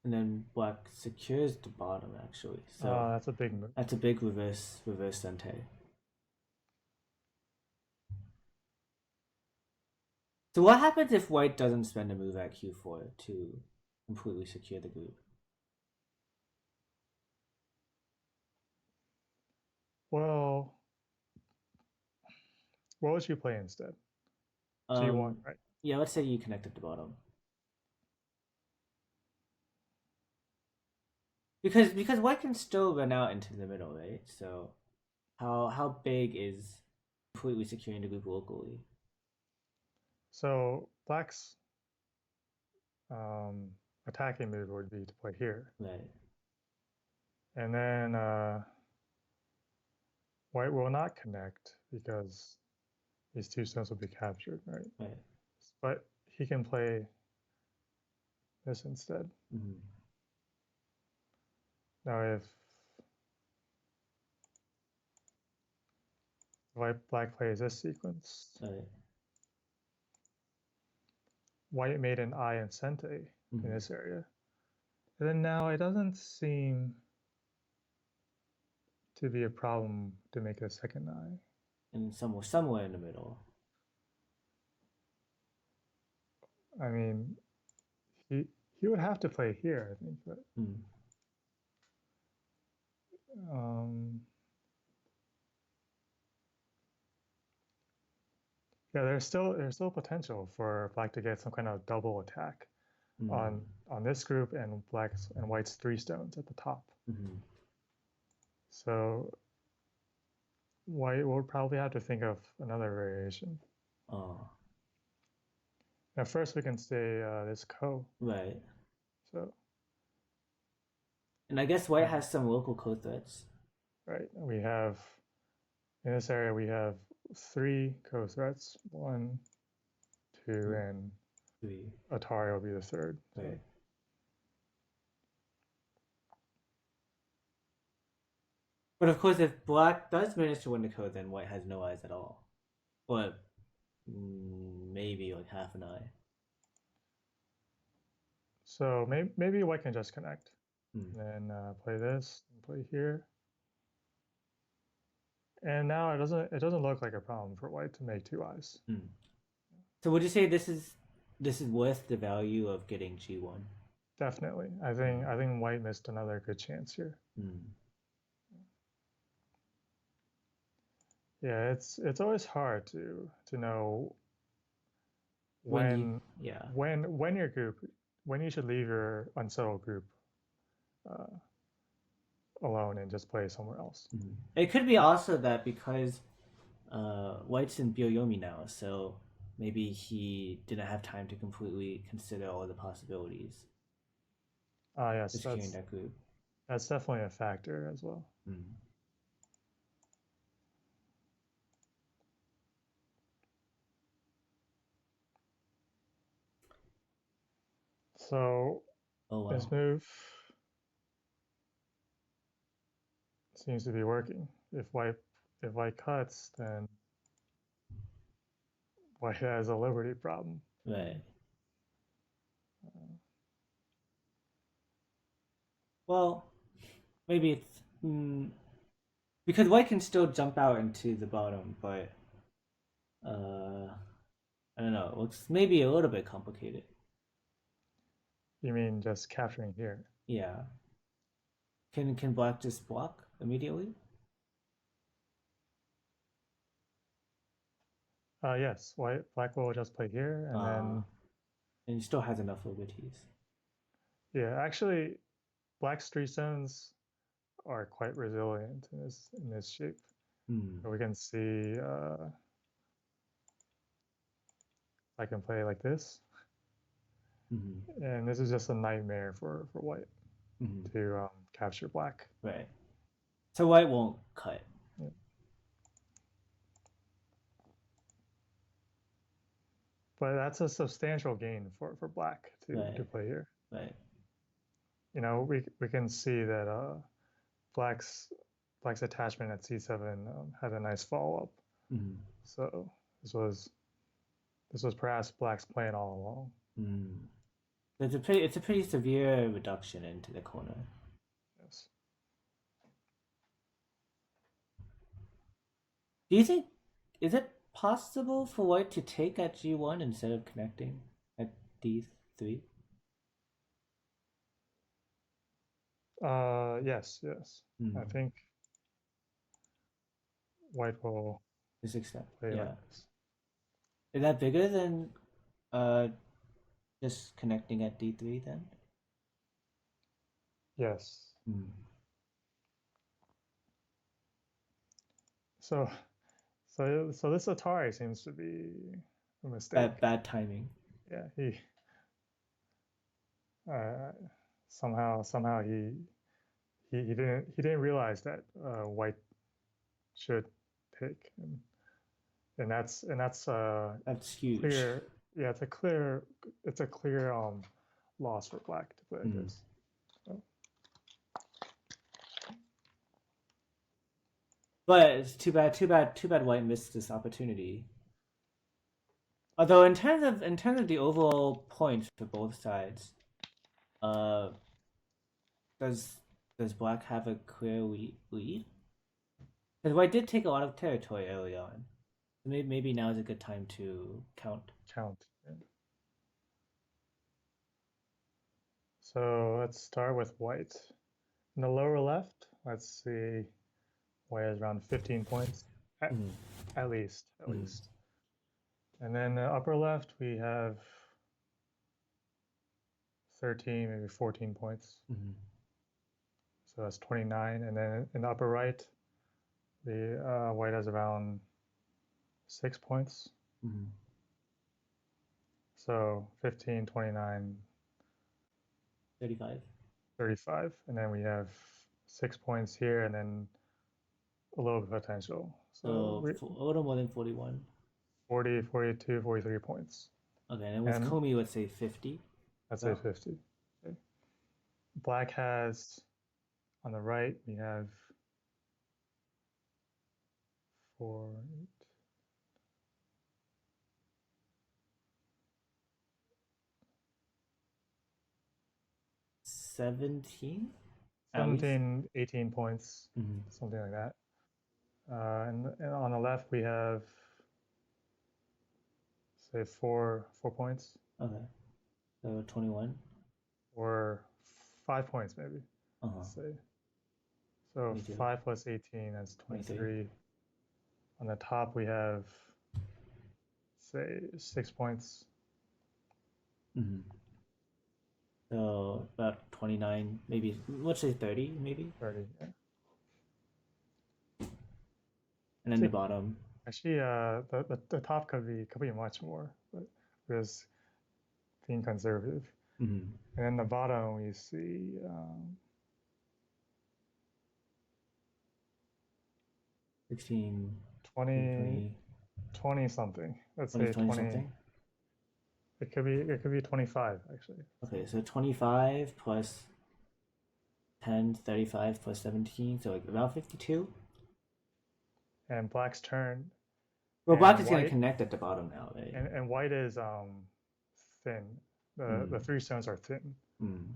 And then black secures the bottom actually. So that's a big move. That's a big reverse sente. So what happens if white doesn't spend a move at Q4 to completely secure the group? Well, what would you play instead? G1, right? Yeah, let's say you connect at the bottom. Because white can still run out into the middle, right? So how big is completely securing the group locally? So black's attacking move would be to play here. Right. And then white will not connect because these 2 stones will be captured, right? Right. But he can play this instead. Now if black plays this sequence, right, white made an eye and sente in this area. And then now it doesn't seem to be a problem to make a second eye. And somewhere in the middle. I mean, he would have to play here, I think, but yeah, there's still potential for black to get some kind of double attack on this group and black's and white's 3 stones at the top. So white will probably have to think of another variation. Now first we can say this ko. Right. So. And I guess white has some local co-threats. Right. We have in this area we have 3 co-threats. 1, 2, and 3. Atari will be the 3rd. Right. So. But of course, if black does manage to win the code, then white has no eyes at all. Or maybe like half an eye. So maybe white can just connect. Hmm. And then play this, and play here. And now it doesn't look like a problem for white to make two eyes. Hmm. So would you say this is worth the value of getting G1? Definitely. I think white missed another good chance here. Hmm. Yeah, it's always hard to know When when yeah. when your group when you should leave your unsettled group uh, alone and just play somewhere else. Hmm. It could be also that because White's in Byoyomi now, so maybe he didn't have time to completely consider all the possibilities. Yes, Securing that group. that's definitely a factor as well. Hmm. So Oh this wow. move seems to be working. If white cuts, then white has a liberty problem. Right. Uh, Well, maybe it's because White can still jump out into the bottom, but uh, I don't know. It looks maybe a little bit complicated. you mean just capturing here? Yeah. Can Black just block immediately? Yes, black will just play here, and Uh, then and he still has enough liberties. yeah, actually, black's three stones are quite resilient in this shape. Hmm. So we can see I can play like this, Hmm. and this is just a nightmare for white Hmm. to capture black. Right. So White won't cut. Yeah. But that's a substantial gain for black to Right. play here. Right. We can see that black's black's attachment at c7 had a nice follow up. Hmm. So this was perhaps black's plan all along. Hmm. It's a pretty severe reduction into the corner. Yes. Do you think is it possible for White to take at G1 instead of connecting at D3? Yes. I Hmm. think white will This extent, play like yeah. this. Is that bigger than uh just connecting at D3 then? Yes. Hmm. So so this Atari seems to be a Bad mistake. bad timing. Yeah, he uh, somehow he didn't realize that white should take, and that's That's huge. clear. Yeah, it's a clear loss for black to play like Hmm. this. So, But it's too bad White missed this opportunity. Although in terms of the overall points for both sides, uh, does does Black have a clear lead? Because White did take a lot of territory early on. Maybe now is a good time to count. count. Yeah. So let's start with white. In the lower left, let's see, white has around 15 points at, Mm-hmm. at least, at Mm-hmm. least. And then the upper left, we have 13, maybe 14 points. Mm-hmm. So that's 29. And then in the upper right, the white has around 6 points. Mm-hmm. So 15, 29, 35. 35. And then we have 6 points here and then a little bit of potential. So So a little more than 41. 40, 42, 43 points. Okay, and with And Comey, let's say 50. let's say Well, 50. Okay. Black has on the right, we have 4, 8. 17 at least. 17, 18 points, Mhm. something like that. And on the left we have, say, four points, Okay. So 21. or 5 points maybe. Uh-huh. Let's say. So 22. 5 plus 18, that's 23. 23. On the top we have, say, 6 points. Mhm. So about 29, maybe, let's say 30, maybe. 30. Yeah. And then the bottom. Actually, the top could be much more, but because being conservative. Mhm. And then the bottom we see 16, 20, 20, 20 something. Let's 20, say 20 20. something. It could be 25 actually. Okay, so 25 plus 10, 35 plus 17, so like about 52. And black's turn, Well, black and is going to white connect at the bottom now, right? and white is thin. The three stones are thin. Mm.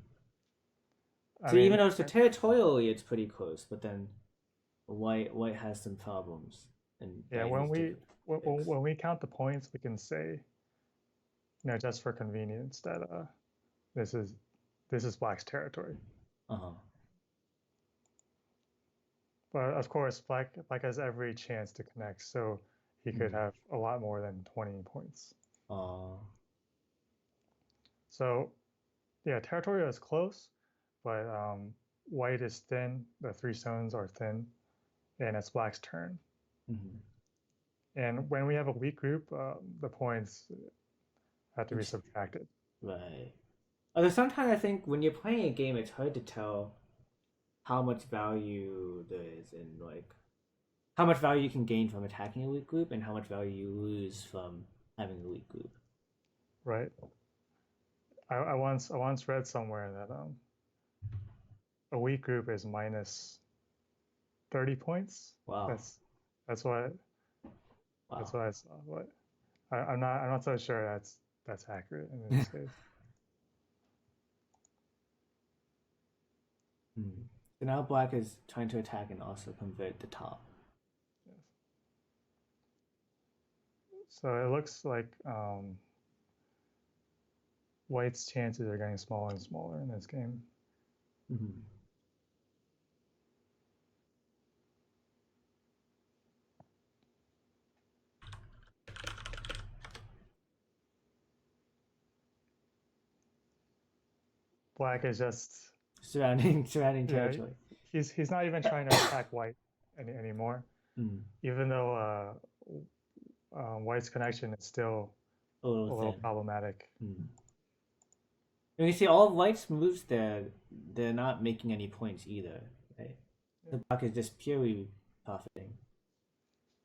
I So even mean, though it's territorially it's pretty close, but then white has some problems and yeah. that When needs to we fix. when we count the points, we can say, just for convenience, that this is black's territory. Uh-huh. But of course, black has every chance to connect, so he could have a lot more than 20 points. So yeah, territory is close, but white is thin. The three stones are thin, and it's black's turn. Mm-hmm. And when we have a weak group, the points have to be subtracted. Right. Although sometimes I think when you're playing a game, it's hard to tell how much value there is in like how much value you can gain from attacking a weak group and how much value you lose from having a weak group. Right. I once read somewhere that a weak group is minus 30 points. Wow. That's what that's Wow. what I saw. But I'm not so sure that's accurate in this case. So now black is trying to attack and also convert the top. Yes. So it looks like white's chances are getting smaller and smaller in this game. Mm-hmm. Black is just Surrounding yeah, territory. he's not even trying to attack white anymore, even though white's connection is still A a little little thin. problematic. And you see all of white's moves there, they're not making any points either, right? The black is just purely profiting.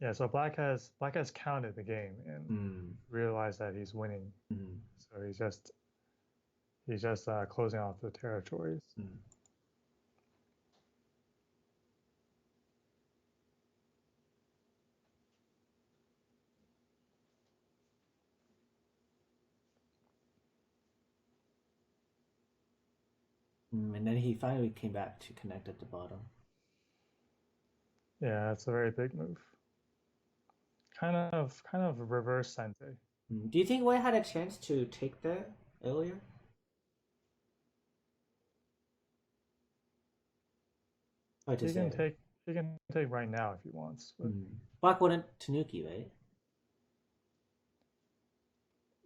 Yeah, so black has counted the game and realized that he's winning. So he's just closing off the territories. And then he finally came back to connect at the bottom. Yeah, it's a very big move. Kind of reverse Sente. Do you think white had a chance to take there earlier? Hard to He can say. take right now if he wants. But Black wouldn't Tanuki, right?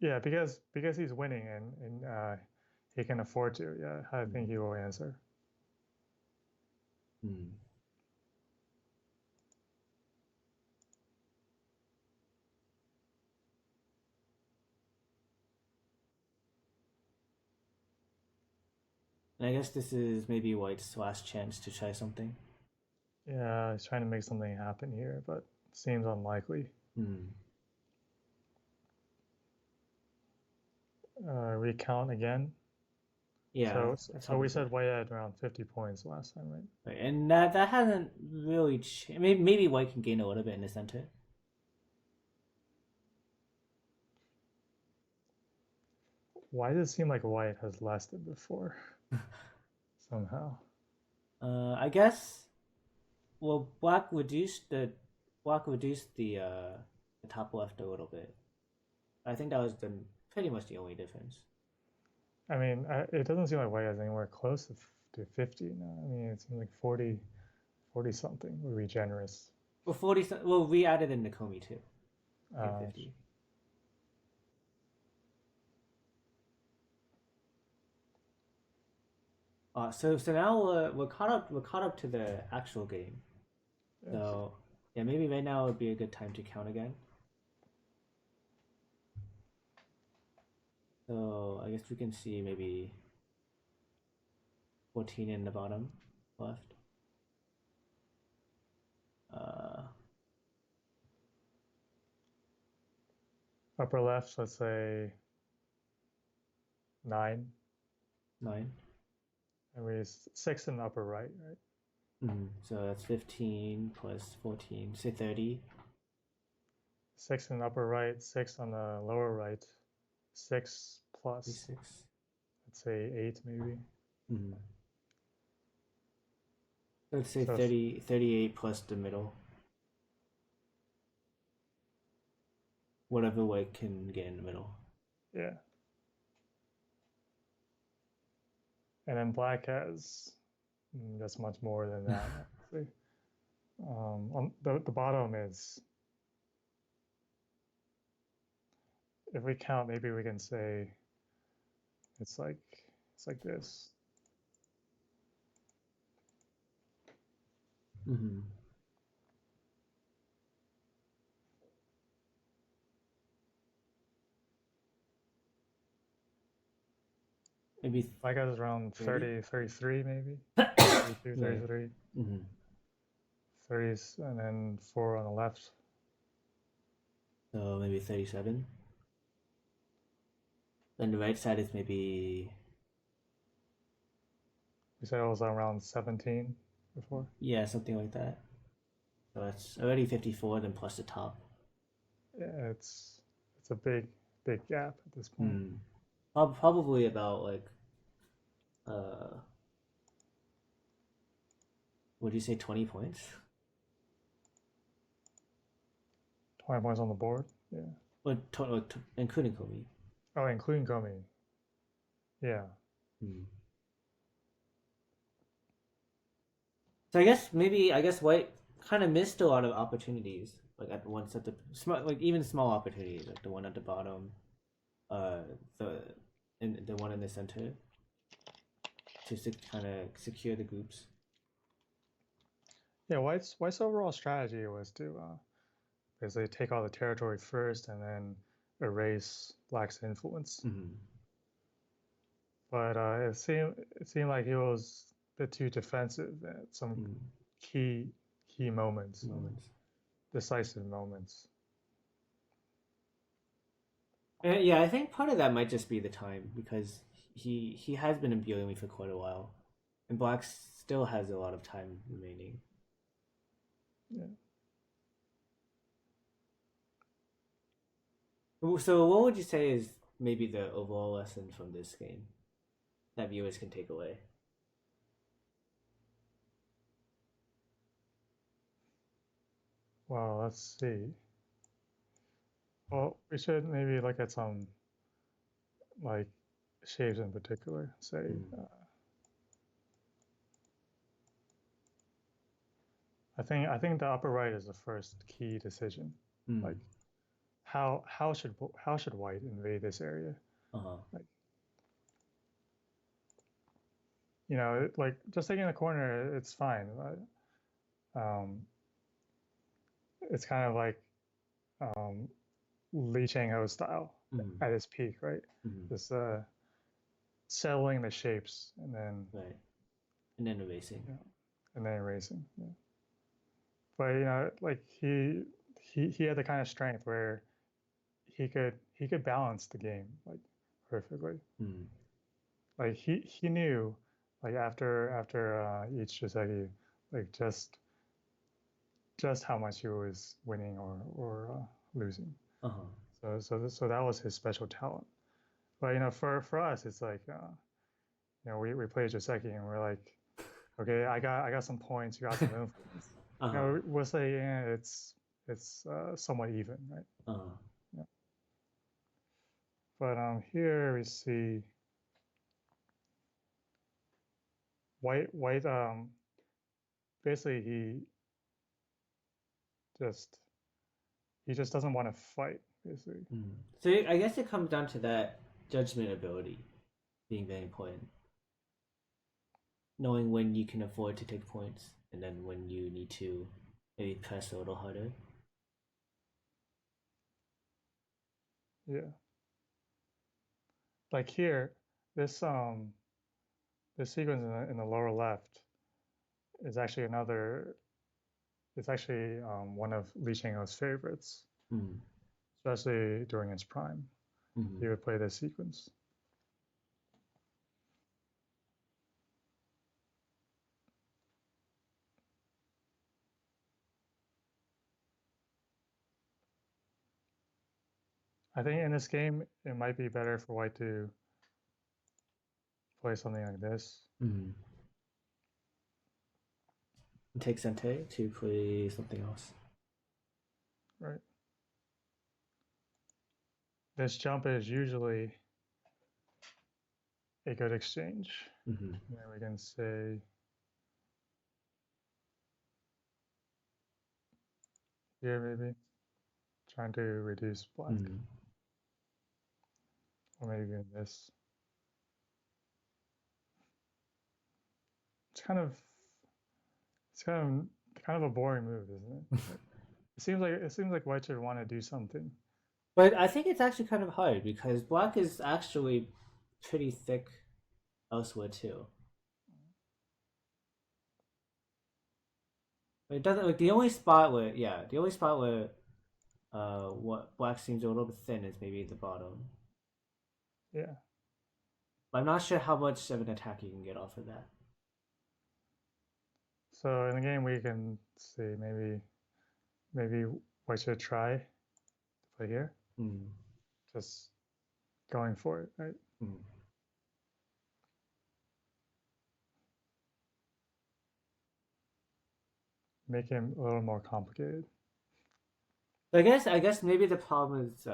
yeah, because he's winning and he can afford to. Yeah, I think he will answer. And I guess this is maybe white's last chance to try something. Yeah, he's trying to make something happen here, but seems unlikely. Recount again. Yeah. So we said white had around 50 points last time, right? Right, and that hasn't really changed. Maybe white can gain a little bit in the center. Why does it seem like white has less than before? somehow. I guess. Well, black reduced the top left a little bit. I think that was pretty much the only difference. I mean, it doesn't seem like white is anywhere close to 50 now. I mean, it seems like 40 something would be generous. Well, 40. Well, we added in Nakomi too. In Uh, 50. So now we're caught up to the actual game. yes. So yeah, maybe right now would be a good time to count again. So I guess we can see maybe 14 in the bottom left. Uh, Upper left, let's say 9, 9. and we 6 in the upper right, right? So that's 15 plus 14, say 30. 6 in the upper right, 6 on the lower right, 6 plus, 6. let's say 8 maybe. Let's say So 30, 38 plus the middle. Whatever white can get in the middle. yeah. And then black has just much more than that, actually. On the bottom is, if we count, maybe we can say it's like this. Maybe Black has around 30? 33 maybe, 32, Right. 33. 30s, and then 4 on the left. So maybe 37. Then the right side is maybe, We said it was around 17 before. yeah, something like that. So it's already 54, then plus the top. Yeah, it's a big gap at this point. Probably about like, would you say 20 points? 20 points on the board. Yeah. Or including Kobe. Oh, including Gomi. Yeah. So I guess white kind of missed a lot of opportunities. Like at once at the like even small opportunities, like the one at the bottom, the one in the center, to kind of secure the groups. Yeah, White's overall strategy was to basically take all the territory first and then erase Black's influence. But it seemed like he was a bit too defensive at some key moments, decisive moments. Yeah, I think part of that might just be the time because he has been imbuing me for quite a while, and Black still has a lot of time remaining. Yeah. So what would you say is maybe the overall lesson from this game that viewers can take away? Well, let's see. Well, we should maybe look at some like shapes in particular. Say, I think the upper right is the first key decision. Like, how should White invade this area? Like, you know, like just taking the corner, it's fine. It's kind of like Lee Chang-ho style at its peak, right? Just settling the shapes and then erasing. Yeah, and then erasing. Yeah. But you know, like he had the kind of strength where he could balance the game like perfectly. Like he knew like after each Joseki, like just how much he was winning or losing. So that was his special talent. But you know, for us, it's like we played Joseki and we're like, okay, I got some points, you got some influence. Uh-huh. We'll say, yeah, it's somewhat even, right? Uh-huh. Yeah. But here we see white basically just he just doesn't want to fight, basically. So I guess it comes down to that judgment ability being very important. Knowing when you can afford to take points and then when you need to maybe press a little harder. Yeah. Like here, this this sequence in the lower left is actually another it's actually one of Li Cheng's favorites, Mm. especially during its prime. Mm-hmm. He would play this sequence. I think in this game, it might be better for white to play something like this. Mm-hmm. Take Sente to play something else. Right. This jump is usually a good exchange. Mm-hmm. And then we can say here maybe trying to reduce black, Mm-hmm. or maybe even this. It's kind of kind of a boring move, isn't it? It seems like white should want to do something. But I think it's actually kind of hard because black is actually pretty thick elsewhere too. It doesn't like the only spot where what black seems a little bit thin is maybe at the bottom. Yeah. But I'm not sure how much of an attack you can get off of that. So in the game we can see maybe white should try to play here. Mm. Just going for it, right? Mm. Make him a little more complicated. I guess maybe the problem is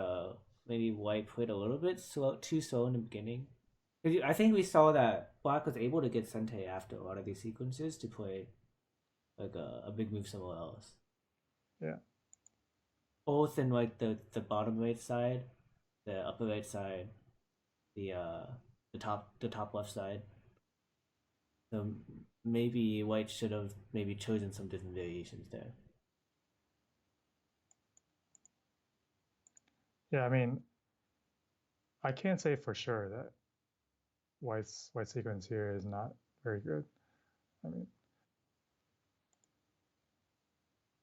maybe white played a little bit too slow in the beginning. I think we saw that black was able to get Sente after a lot of these sequences to play like a big move somewhere else. Yeah. Both in like the bottom right side, the upper right side, the uh the top left side. So maybe white should have maybe chosen some different variations there. Yeah, I mean, I can't say for sure that white sequence here is not very good. I mean,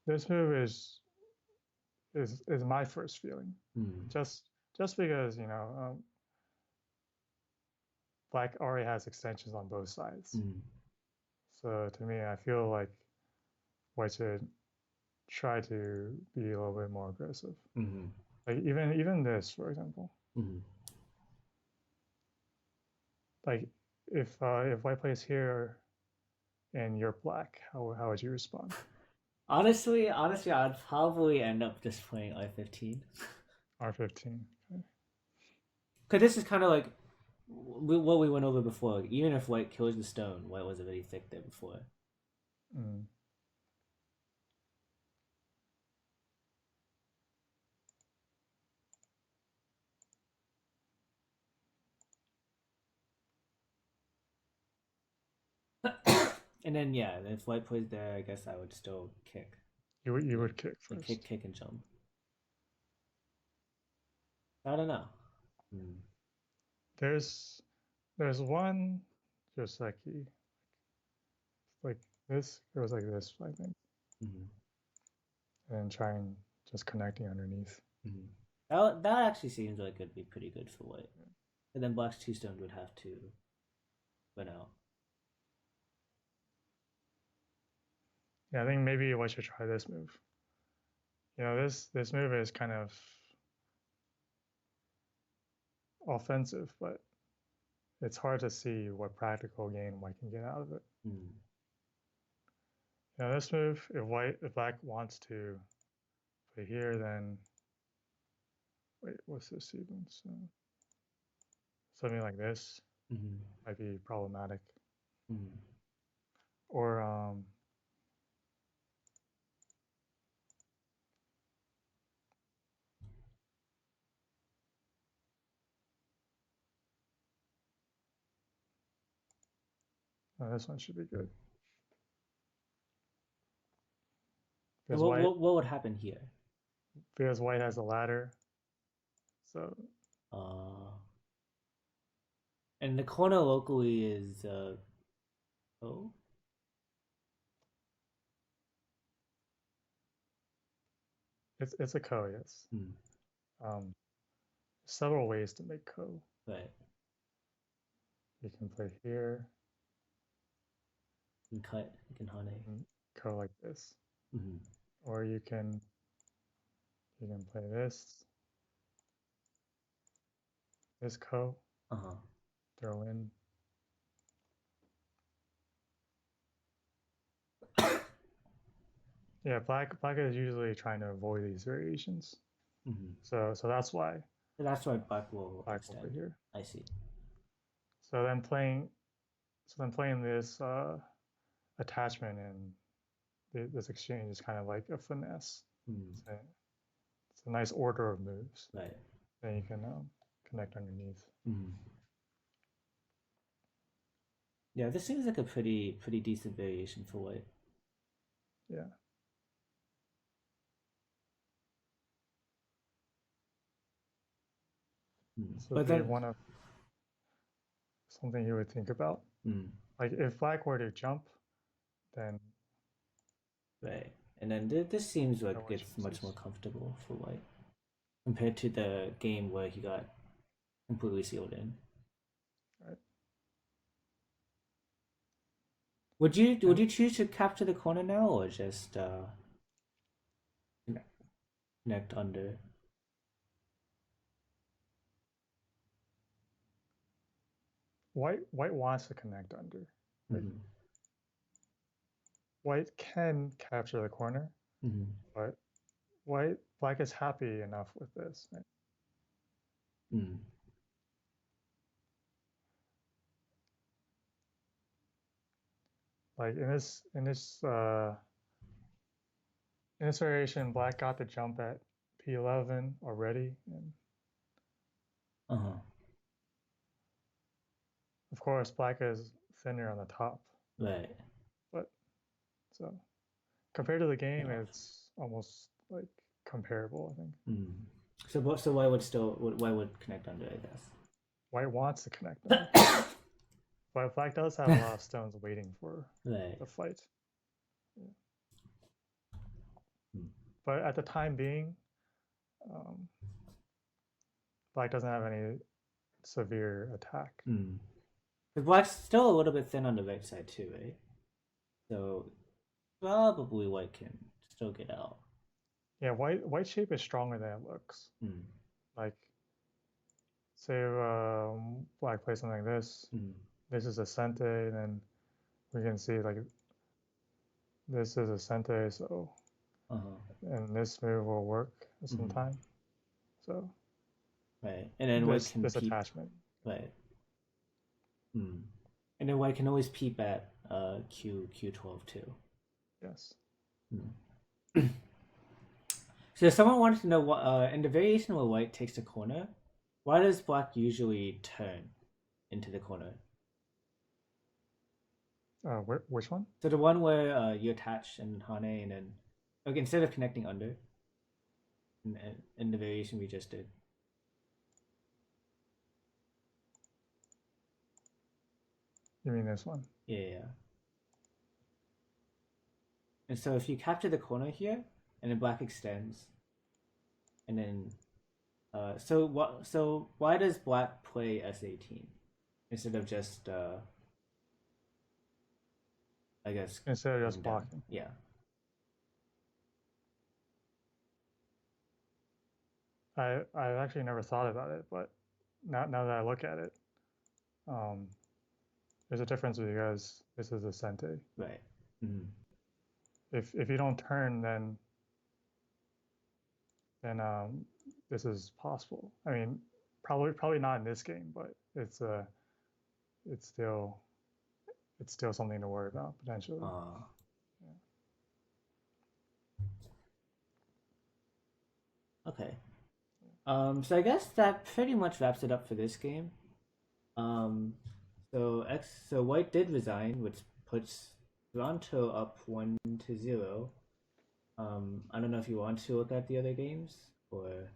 this move is my first feeling. Mm. Just because, black already has extensions on both sides. Mm. So to me, I feel like white should try to be a little bit more aggressive. Mm-hmm. Like even this, for example. Mm-hmm. Like if white plays here and you're black, how would you respond? Honestly, I'd probably end up just playing I-15. R15. Okay. Because this is kind of like what we went over before. Even if white kills the stone, white was already thick there before. Mm. And then yeah, if white plays there, I guess I would still kick. You would kick Like first. kick and jump. I don't know. Mm. There's there's one Joseki like this. It was like this, I think, Mm-hmm. and trying just connecting underneath. Mm-hmm. That actually seems like it'd be pretty good for white. And then black's two stones would have to win out. Yeah, I think maybe I should try this move. This move is kind of offensive, but it's hard to see what practical gain white can get out of it. Mm. Now this move, if black wants to play here, then wait, what's this even? So something like this Mm-hmm. might be problematic. Mm. Or this one should be good. So Because what would happen here? white has a ladder, so And the corner locally is oh. it's a ko, yes. Mm. Several ways to make ko. Right. You can play here, You can cut. You can hane. and ko like this, Mm-hmm. or you can play this ko, throw in. Yeah, black is usually trying to avoid these variations. Mm-hmm. So that's why. So that's why black will extend. Will here. I see. So then playing this attachment and this exchange is kind of like a finesse. Mm. It's a nice order of moves. Right. Then you can connect underneath. Mm. Yeah, this seems like a pretty decent variation for white. Yeah. Mm. So but then something you would think about. Mm. Like if black were to jump, then right. And then this seems like it's much more comfortable for white compared to the game where he got completely sealed in. Right. Would you choose to capture the corner now or just connect under? White wants to connect under. Like, Mm-hmm. white can capture the corner, Mm-hmm. but black is happy enough with this. Right? Mm. Like in this variation, black got the jump at p11 already, and of course black is thinner on the top. Right. But so compared to the game, it's almost like comparable, I think. Mm. So why would connect under? I guess White wants to connect under, but black does have a lot of stones waiting for the fight. Yeah. Mm. But at the time being, black doesn't have any severe attack. Mm. But black's still a little bit thin on the right side too, right? So probably white can still get out. Yeah, white shape is stronger than it looks. Mm. Like, say black plays something like this. Mm. This is a sente, and then we can see like this is a sente, so and this move will work sometime. So right, and then white can this peep. Attachment. Right. Mm. And then white can always peep at Q12 too. Yes. Mm. So someone wanted to know what in the variation where white takes the corner, why does black usually turn into the corner? Which one? So the one where you attach and hane, and then like instead of connecting under, in the variation we just did. You mean this one? Yeah. And so if you capture the corner here, and then black extends, and then so why does black play S18 instead of just I guess instead of just blocking? Yeah. I actually never thought about it, but now that I look at it, there's a difference because this is a sente. Right. Mm-hmm. If you don't turn, then this is possible. I mean, probably not in this game, but it's still something to worry about potentially. Yeah. Okay. So I guess that pretty much wraps it up for this game. So White did resign, which puts Toronto up 1-0. I don't know if you want to look at the other games or.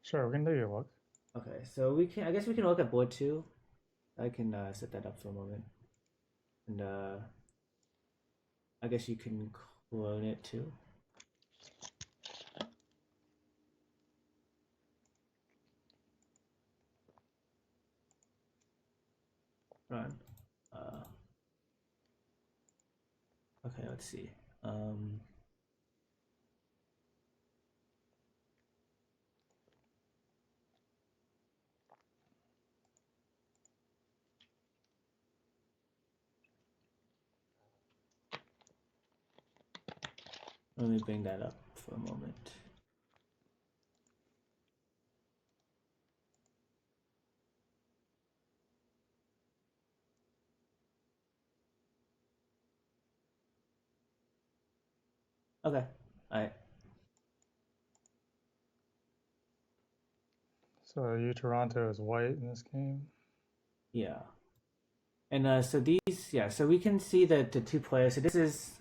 Sure, we can take a look. Okay, so we can. I guess we can look at board two. I can set that up for a moment, and I guess you can clone it too. Run. Okay, let's see. Let me bring that up for a moment. Okay. All right. So UToronto is white in this game. Yeah. And so these, yeah, so we can see that the two players. So this is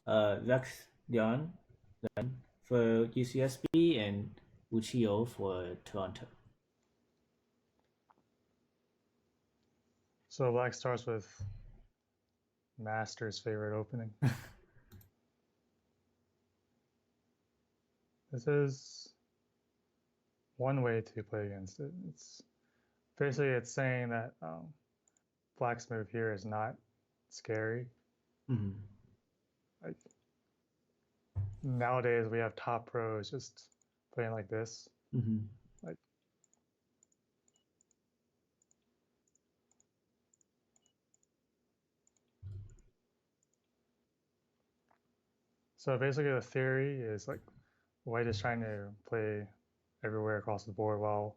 Rex Leon for UCSB and Uchio for Toronto. So black starts with Master's favorite opening. This is one way to play against it. It's basically it's saying that black's move here is not scary. Mm-hmm. Like nowadays we have top pros just playing like this. Mm-hmm. Like so basically the theory is like white is trying to play everywhere across the board while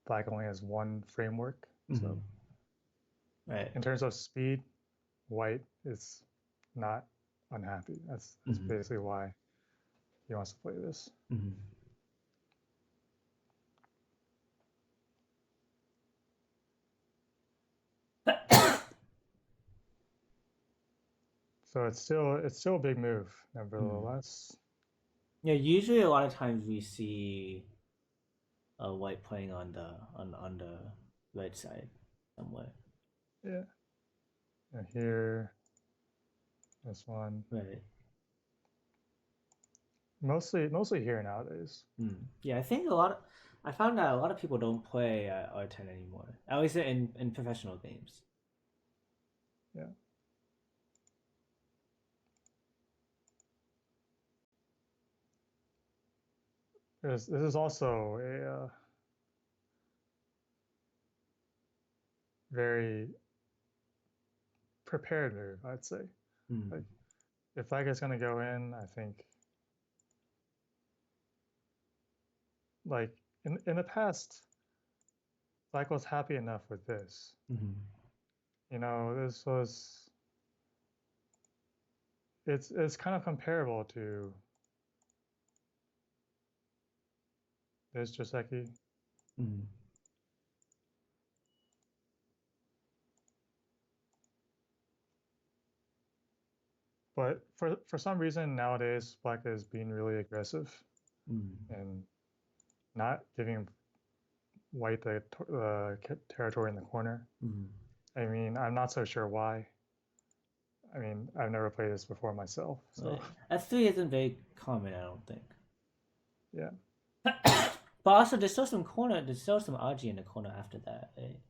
black only has one framework. Mm-hmm. So right. In terms of speed, white is not unhappy. That's mm-hmm. basically why he wants to play this. Mm-hmm. So it's still a big move, nevertheless. Yeah, usually a lot of times we see white playing on the right side somewhat. Yeah. And here, this one. Right. Mostly here nowadays. Yeah, I think I found that a lot of people don't play R10 anymore. At least in professional games. Yeah. This is also a very prepared move, I'd say. Like, if black is going to go in, I think, like, in the past, black was happy enough with this. You know, this was, it's kind of comparable to this Joseki. But for some reason nowadays, black is being really aggressive and not giving white the territory in the corner. I mean, I'm not so sure why. I mean, I've never played this before myself. So right. F3 isn't very common, I don't think. Yeah. But also, there's still some Aji in the corner after that, right?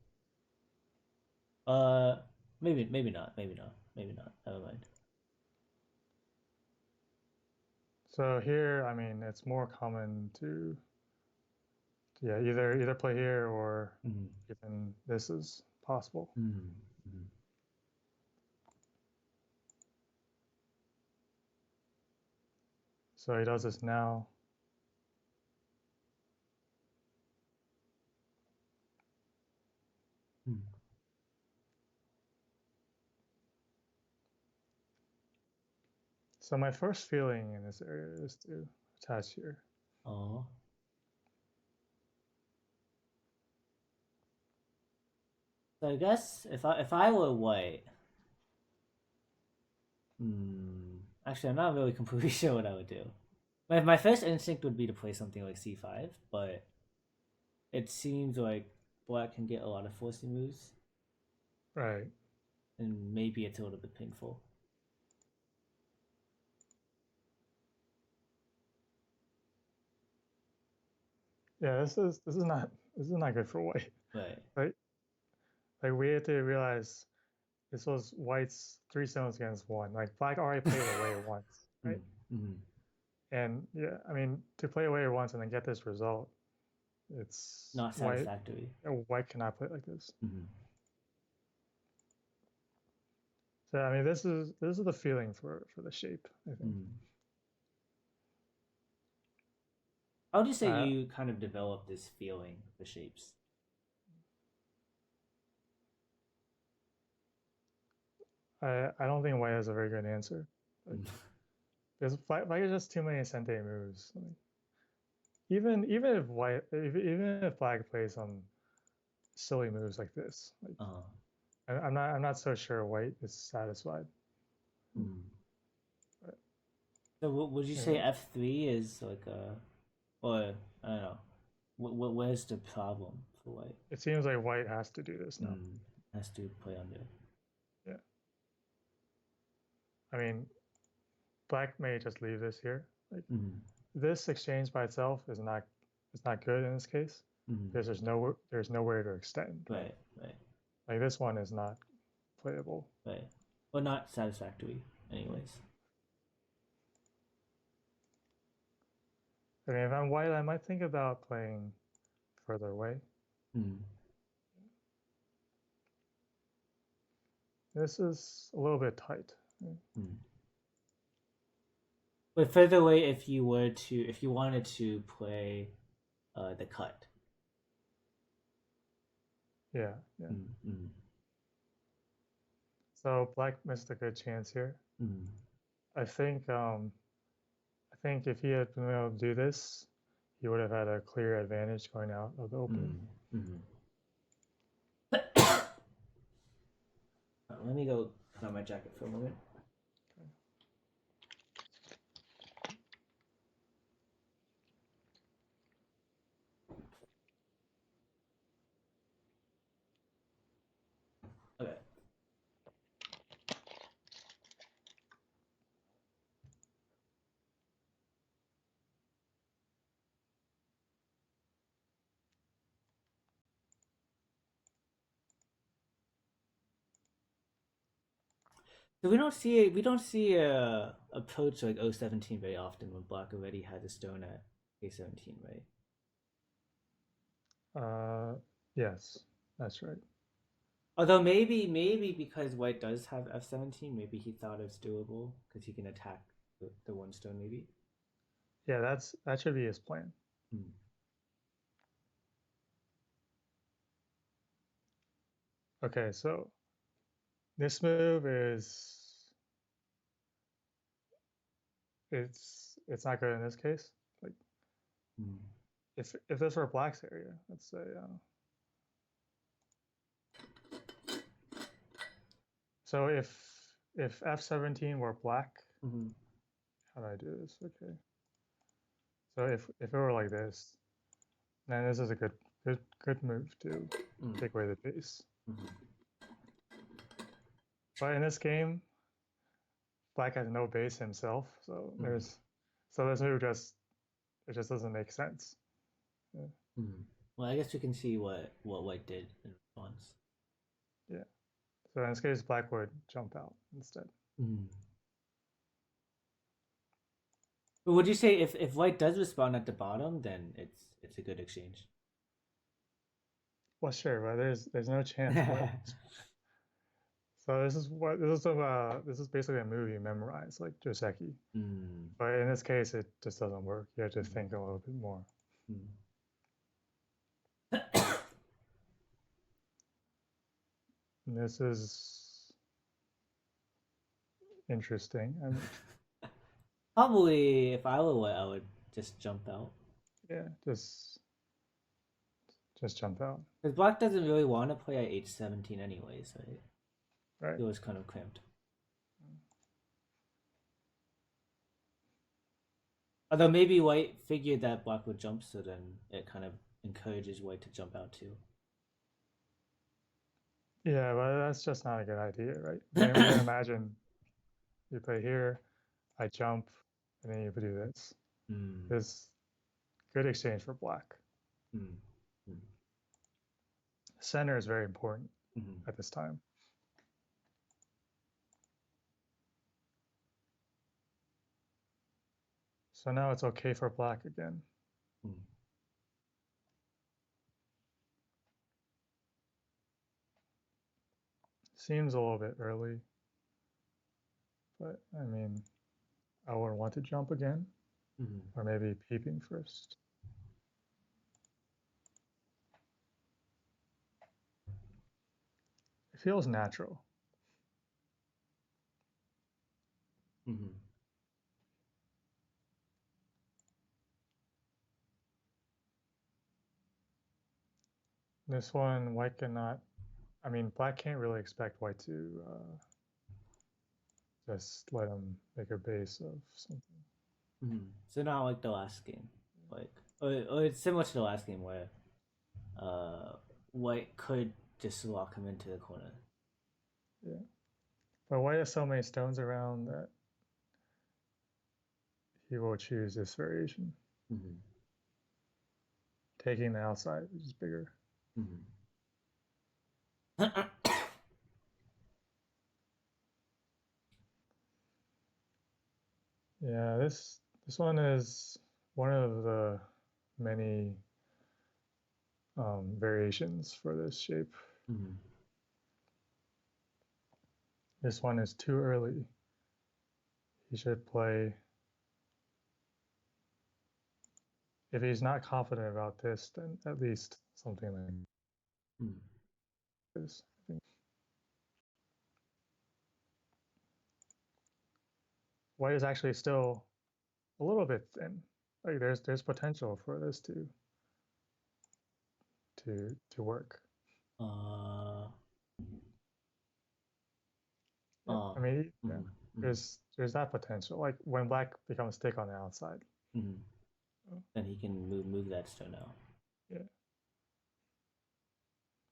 Maybe not. Never mind. So here, I mean, it's more common to either play here or even this is possible. Mm-hmm. So he does this now. Mm. So my first feeling in this area is to attach here. Oh. So I guess if I were white, actually I'm not really completely sure what I would do. My first instinct would be to play something like c5, but it seems like black can get a lot of forcing moves, Right. and maybe it's a little bit painful. Yeah, this is not good for white. Right. Like we had to realize this was white's 3 stones against 1. Like black already played away once, right? Mm-hmm. And yeah, I mean to play away once and then get this result, it's Not satisfactory. White cannot play like this. Mm-hmm. So I mean this is the feeling for the shape, I think. Mm-hmm. How would you say you kind of develop this feeling, the shapes? I don't think white has a very good answer. Like, there's black has just too many sente moves. Like, even if black plays some silly moves like this, like I'm not so sure white is satisfied. Mm. So would you Yeah. say f3 is like a, or I don't know, where's the problem for white? It seems like white has to do this now. Has to play under. Yeah. I mean, black may just leave this here. Like this exchange by itself is not good in this case because there's nowhere to extend. Right. Like this one is not playable. Right. Or not satisfactory, anyways. I mean, if I'm white, I might think about playing further away. This is a little bit tight. But further away, if you wanted to play the cut. Yeah. So black missed a good chance here. I think if he had been able to do this, he would have had a clear advantage going out of the opening. Let me go put on my jacket for a moment. Okay. So we don't see a approach like O17 very often when black already has a stone at A17, right? Yes, that's right. Although maybe because white does have F17, maybe he thought it's doable because he can attack the one stone maybe. Yeah, that should be his plan. Okay, so this move is it's not good in this case. Like if this were black's area, let's say so if F17 were black, how do I do this? Okay. So if it were like this, then this is a good move to take away the base. But in this game, black has no base himself, so this move just doesn't make sense. Yeah. Well, I guess we can see what white did in response. Yeah. So in this case, black would jump out instead. But would you say if white does respond at the bottom, then it's a good exchange? Well, sure, but there's no chance what. So this is basically a move you memorize, like Joseki. Mm, But in this case, it just doesn't work. You have to mm, think a little bit more. mm. And this is interesting. I mean, Probably, if I were white, I would just jump out. yeah, just jump out, Because black doesn't really want to play at h17 anyways, right? right? It was kind of cramped. Although maybe white figured that black would jump, so then it kind of encourages white to jump out too. Yeah, but that's just not a good idea, right? We can imagine you play here, I jump, and then you do this. Mm, This good exchange for black. mm, mm, Center is very important mm, at this time. So now it's okay for black again. mm. Seems a little bit early, but I mean, I would want to jump again, Mm. or maybe peeping first. It feels natural. Mm-hmm. This one, white cannot, I mean, black can't really expect white to just let him make a base of something. Mm-hmm. So not like the last game, like or it's similar to the last game where white could just lock him into the corner. Yeah. But white has so many stones around that he will choose this variation, Mm-hmm. taking the outside, which is bigger. Mm-hmm. Yeah, this one is one of the many variations for this shape. Mm-hmm. This one is too early. He should play. If he's not confident about this, then at least something like Mm-hmm. this. I think white is actually still a little bit thin. Like there's potential for this to work. Uh, Yeah, I mean, yeah, mm-hmm. Mm-hmm. there's that potential. Like when black becomes thick on the outside. Mm-hmm. Oh, Then he can move that stone out. yeah,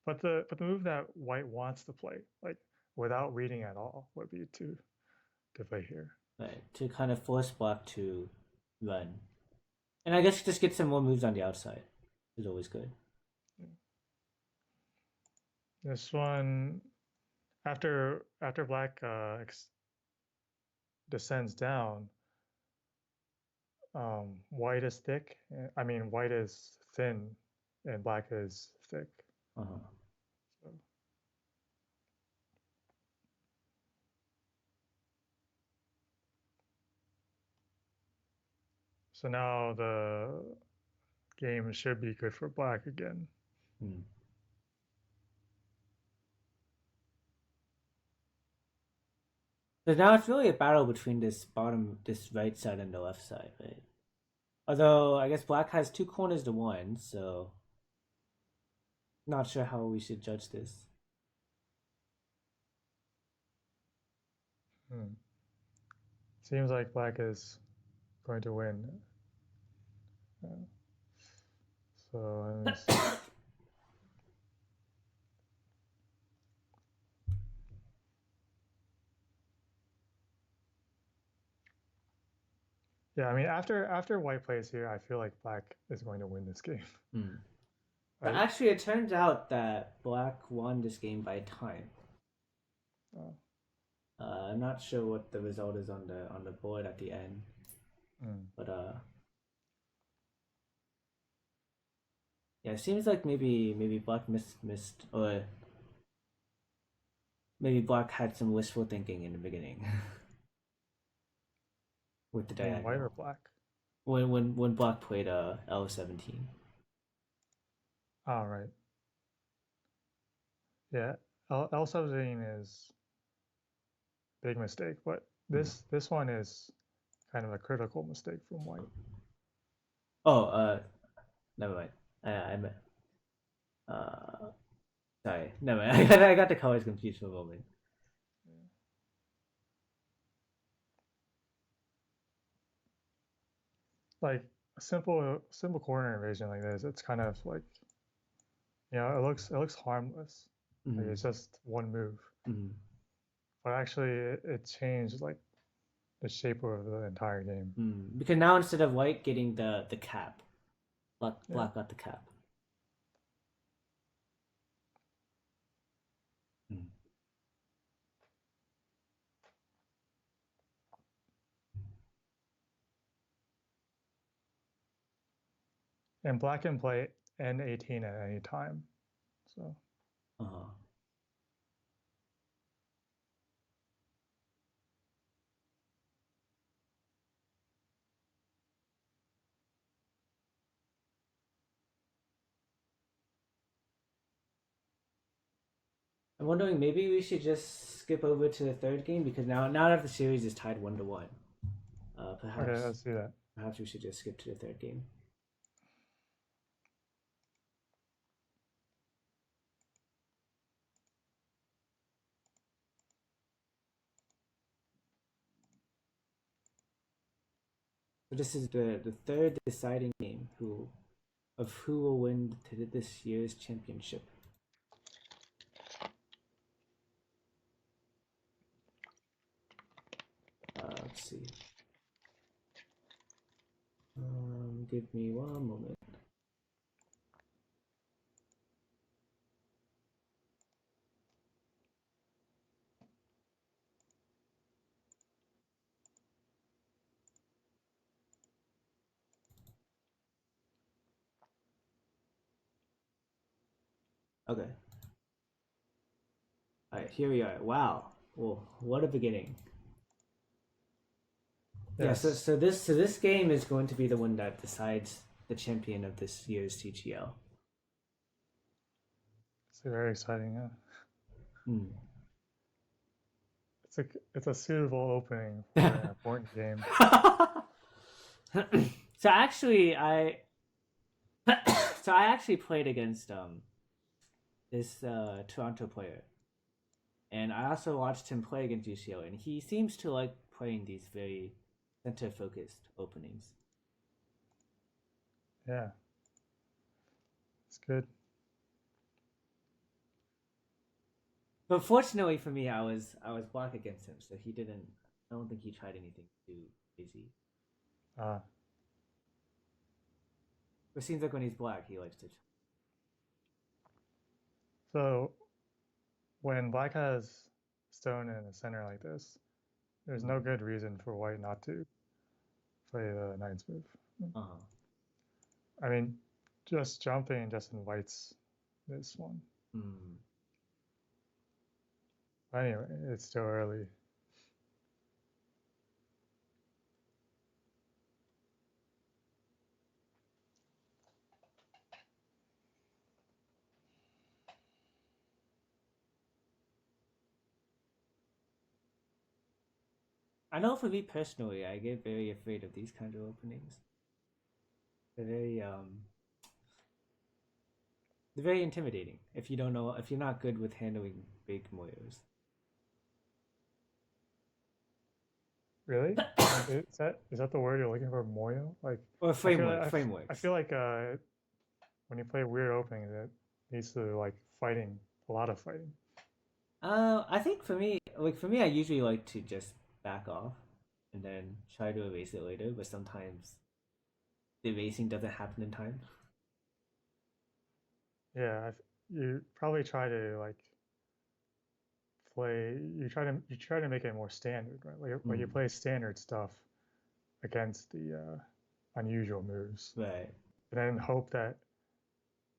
but the move that white wants to play, like without reading at all, would be to play here. Right, to kind of force black to run. And I guess just get some more moves on the outside is always good. Yeah. This one, after black descends down, white is thick. I mean, white is thin, and black is thick. Uh-huh. So, so now the game should be good for black again. Hmm. So now it's really a battle between this right side and the left side, right? Although I guess black has two corners to one, so not sure how we should judge this. Hmm. Seems like black is going to win. Uh, so let me see. Yeah, I mean, after white plays here, I feel like black is going to win this game. Hmm. But I, actually, it turns out that black won this game by time. uh, I'm not sure what the result is on the board at the end, mm, but Yeah, it seems like maybe Black missed or maybe Black had some wishful thinking in the beginning with the I mean, white or diagonal. black? When Black played L17. Oh, right. Yeah, L17 is big mistake, but Hmm. this one is kind of a critical mistake from white. Oh, never mind. I meant uh sorry, never mind. I got the colors confused for a moment. Yeah. Like a simple corner invasion like this, it's kind of like, it looks harmless. Like it's Mm, just one move. mm, But actually it changed like the shape of the entire game. mm. Because now instead of white getting the cap, Yeah. black got the cap. Mm. And black can play N18 at any time. So Uh-huh. I'm wondering maybe we should just skip over to the third game because now that the series is tied 1-1, okay, perhaps let's do that. perhaps we should just skip to the third game. So this is the third deciding game who will win this year's championship. Let's see. Give me one moment. Okay. All right, here we are. Wow. Well, what a beginning. Yeah. So Yes. so this game is going to be the one that decides the champion of this year's TGL. It's very exciting. Yeah. Hmm. It's a it's a suitable opening for an important game. So actually, I so I actually played against this Toronto player, and I also watched him play against UCL, and he seems to like playing these very center focused openings. Yeah, it's good. But fortunately for me, I was black against him, so he didn't. I don't think he tried anything too crazy. Uh, It seems like when he's black, he likes to. so when black has stone in the center like this, there's no Mm. good reason for white not to play the knight's move. Uh huh. I mean, just jumping just invites this one. Mm. Anyway, it's still early. I know for me personally, I get very afraid of these kinds of openings. They're very they're very intimidating if you don't know if you're not good with handling big moyos. Really? Is that the word you're looking for, moyo? Like, Or I feel framework like I frameworks. feel like when you play weird openings, it needs to like fighting, a lot of fighting. I think for me, I usually like to just back off and then try to erase it later. But sometimes the erasing doesn't happen in time. Yeah, you probably try to like you try to make it more standard, right? Like you Mm, play standard stuff against the unusual moves, right. and then hope that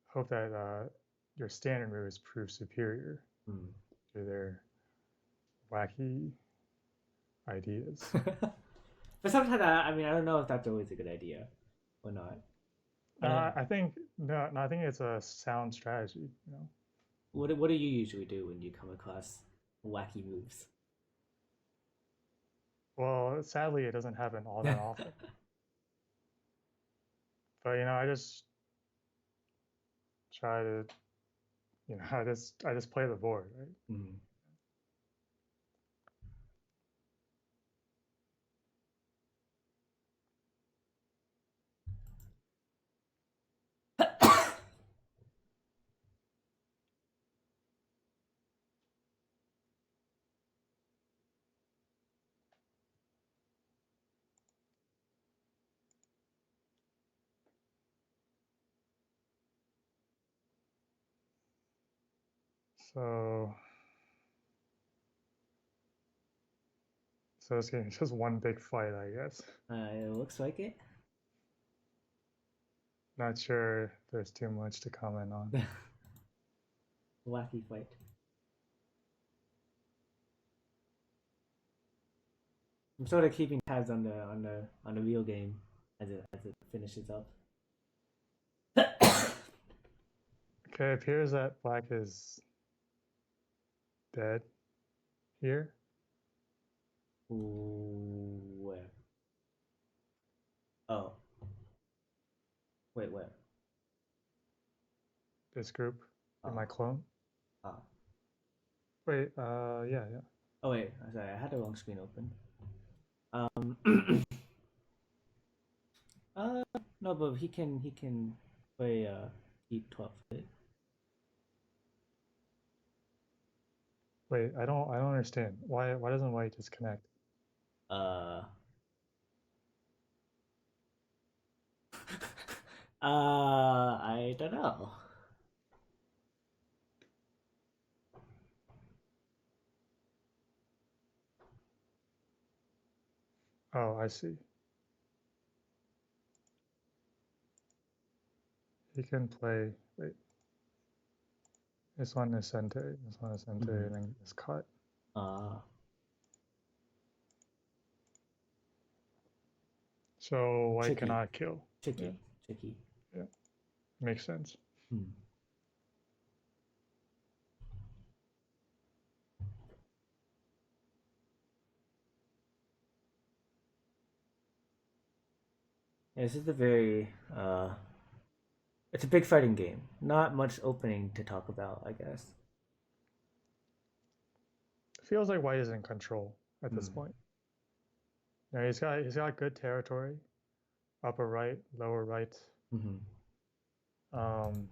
hope that your standard moves prove superior Hmm. to their wacky ideas. But sometimes, I mean, I don't know if that's always a good idea or not. I know. I think no, I think it's a sound strategy. What do you usually do when you come across wacky moves? Well, sadly, it doesn't happen all that often. But I just try to, I just play the board, right? Mm. So, this game is just one big fight, I guess. It looks like it. Not sure there's too much to comment on. Wacky fight. I'm sort of keeping tabs on the real game as it finishes up. Okay, it appears that black is dead here. Ooh, where? Oh, wait, where? This group in my Oh, clone. ah. Wait, yeah. Oh wait, I'm sorry, I had the wrong screen open. Um, no, but he can play E12, right? Wait, I don't understand. Why doesn't white just connect? Uh, I don't know. Oh, I see. He can play. Wait, this one is center. This one is center, Mm-hmm. and then it's cut. Uh, So white tricky, cannot kill. Yeah, tricky. yeah, makes sense. Hmm. Yeah, this is a very it's a big fighting game. Not much opening to talk about, I guess. It feels like white is in control at this Hmm. point. He's got good territory, upper right, lower right. Mm-hmm. Um,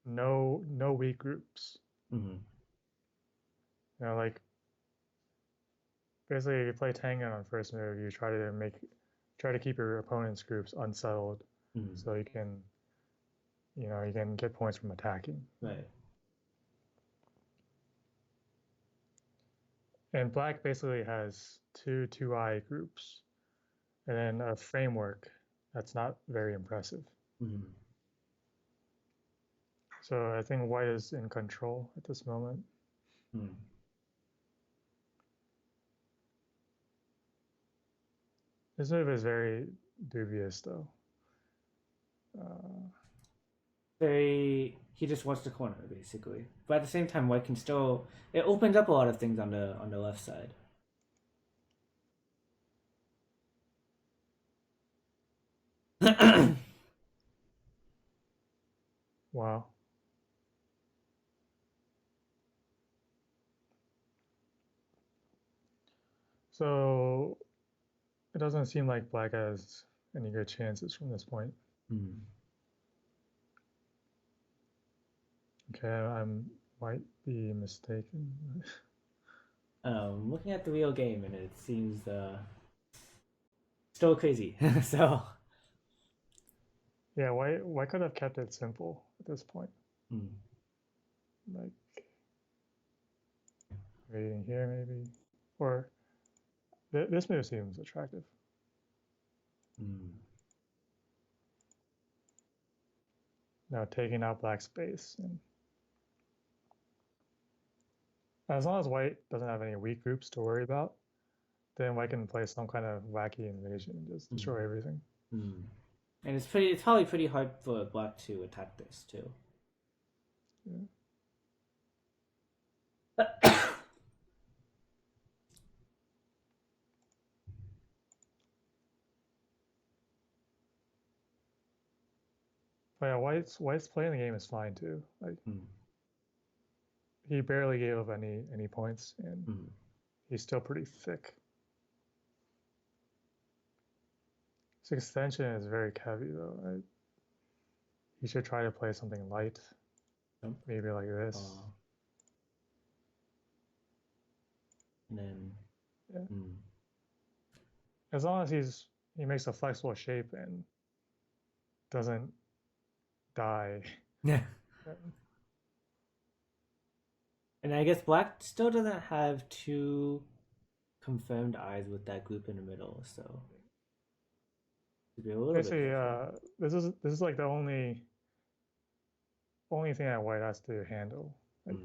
no weak groups. Mm-hmm. Like basically, if you play Tengen on first move, you try to keep your opponent's groups unsettled, Mm-hmm. so you can get points from attacking. Right. And black basically has two eye groups, and then a framework that's not very impressive. Mm-hmm. So I think white is in control at this moment. Mm. This move is very dubious, though. Uh, He just wants the corner basically, but at the same time, white can still it opens up a lot of things on the left side. wow. So it doesn't seem like black has any good chances from this point. Mm. Okay, I might be mistaken. Looking at the real game, and it seems still crazy. So, Yeah, why could have kept it simple at this point? mm. Like waiting here maybe, or this move seems attractive. Mm. taking out black space. And as long as white doesn't have any weak groups to worry about, then white can play some kind of wacky invasion and just destroy everything. Mm. And it's probably pretty hard for black to attack this too. Yeah. But yeah, white's playing the game is fine too. Like he barely gave up any points, and he's still pretty thick. His extension is very heavy though. He should try to play something light, maybe like this. And then, yeah. As long as he makes a flexible shape and doesn't die. Yeah. And I guess black still doesn't have two confirmed eyes with that group in the middle, so it'd be a little basically, bit this is like the only thing that white has to handle. Like,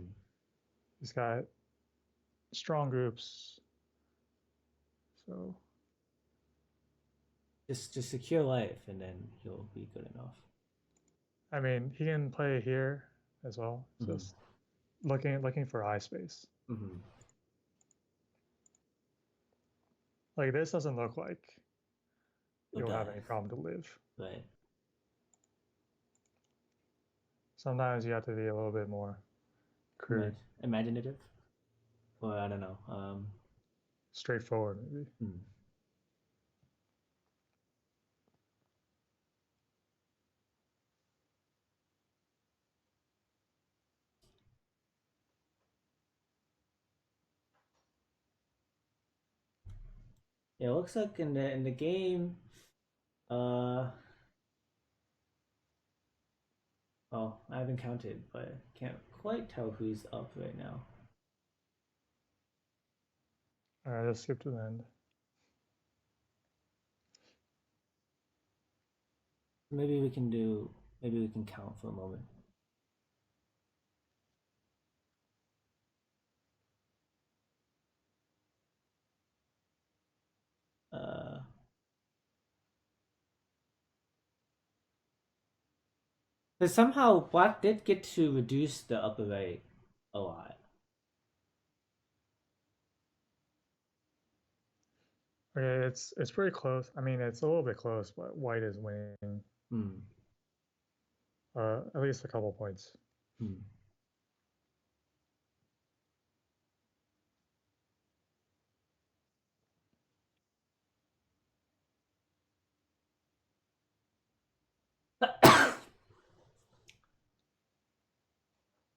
he's got strong groups, so just secure life, and then he'll be good enough. I mean, he can play here as well. Just looking for eye space. Like this doesn't look like you'll have any problem to live. Right. Sometimes you have to be a little bit more crude. Imaginative? Or I don't know. Straightforward, maybe. Yeah, it looks like in the game, well, I haven't counted, but I can't quite tell who's up right now. All right, let's skip to the end. Maybe we can count for a moment. But somehow black did get to reduce the upper right a lot. Okay, it's pretty close. I mean, it's a little bit close, but white is winning. At least a couple points.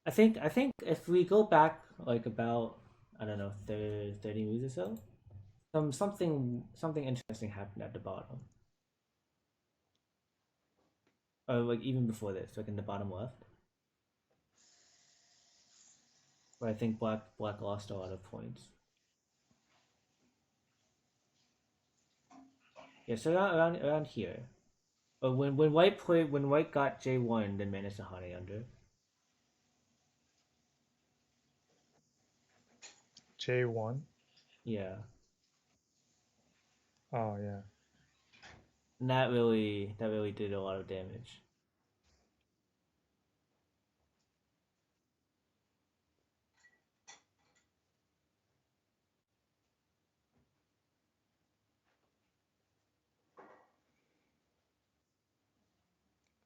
I think if we go back like about, I don't know, 30 moves or so, something interesting happened at the bottom. Or like even before this, like in the bottom left, where I think black lost a lot of points. Yeah, so around here. But when white got J1, then managed to honey under. J1. Yeah. Oh yeah. And that really did a lot of damage.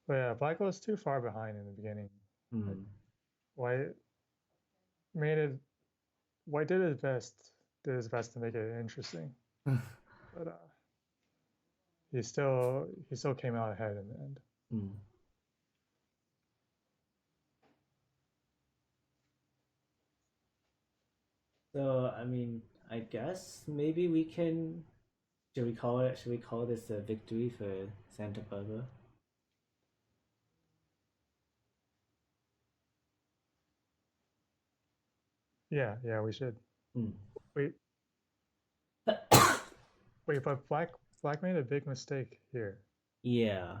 But yeah, black was too far behind in the beginning. Like, white made it. White did his best to make it interesting, but he still came out ahead in the end. So I mean, I guess maybe we can. Should we call this a victory for Santa Barbara? Yeah, we should. Wait, wait, but black made a big mistake here. Yeah.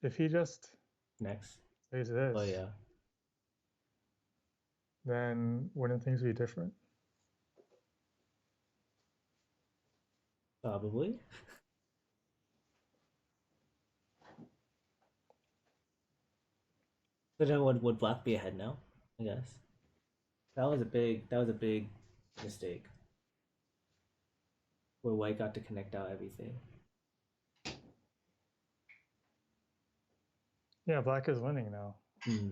If he just next. Stays Oh this, yeah, then wouldn't things be different? probably. So then would black be ahead now? I guess that was a big mistake where white got to connect out everything. Yeah, black is winning now. Hmm.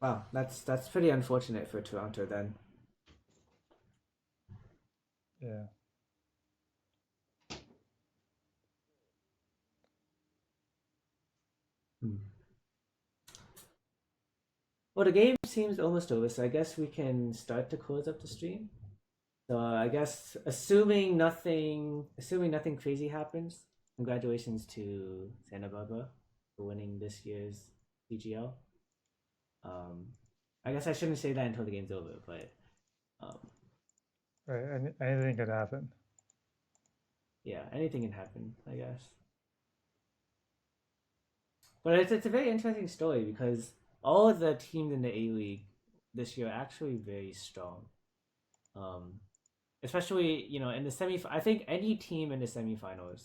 Wow, that's pretty unfortunate for Toronto then. Yeah. Hmm. Well, the game seems almost over, so I guess we can start to close up the stream. So I guess assuming nothing crazy happens, congratulations to Santa Barbara for winning this year's CGL. Um, I guess I shouldn't say that until the game's over, but um, Right. Anything could happen. yeah, anything can happen, I guess. But it's a very interesting story because all of the teams in the A League this year are actually very strong. Um, Especially in the semi. I think any team in the semifinals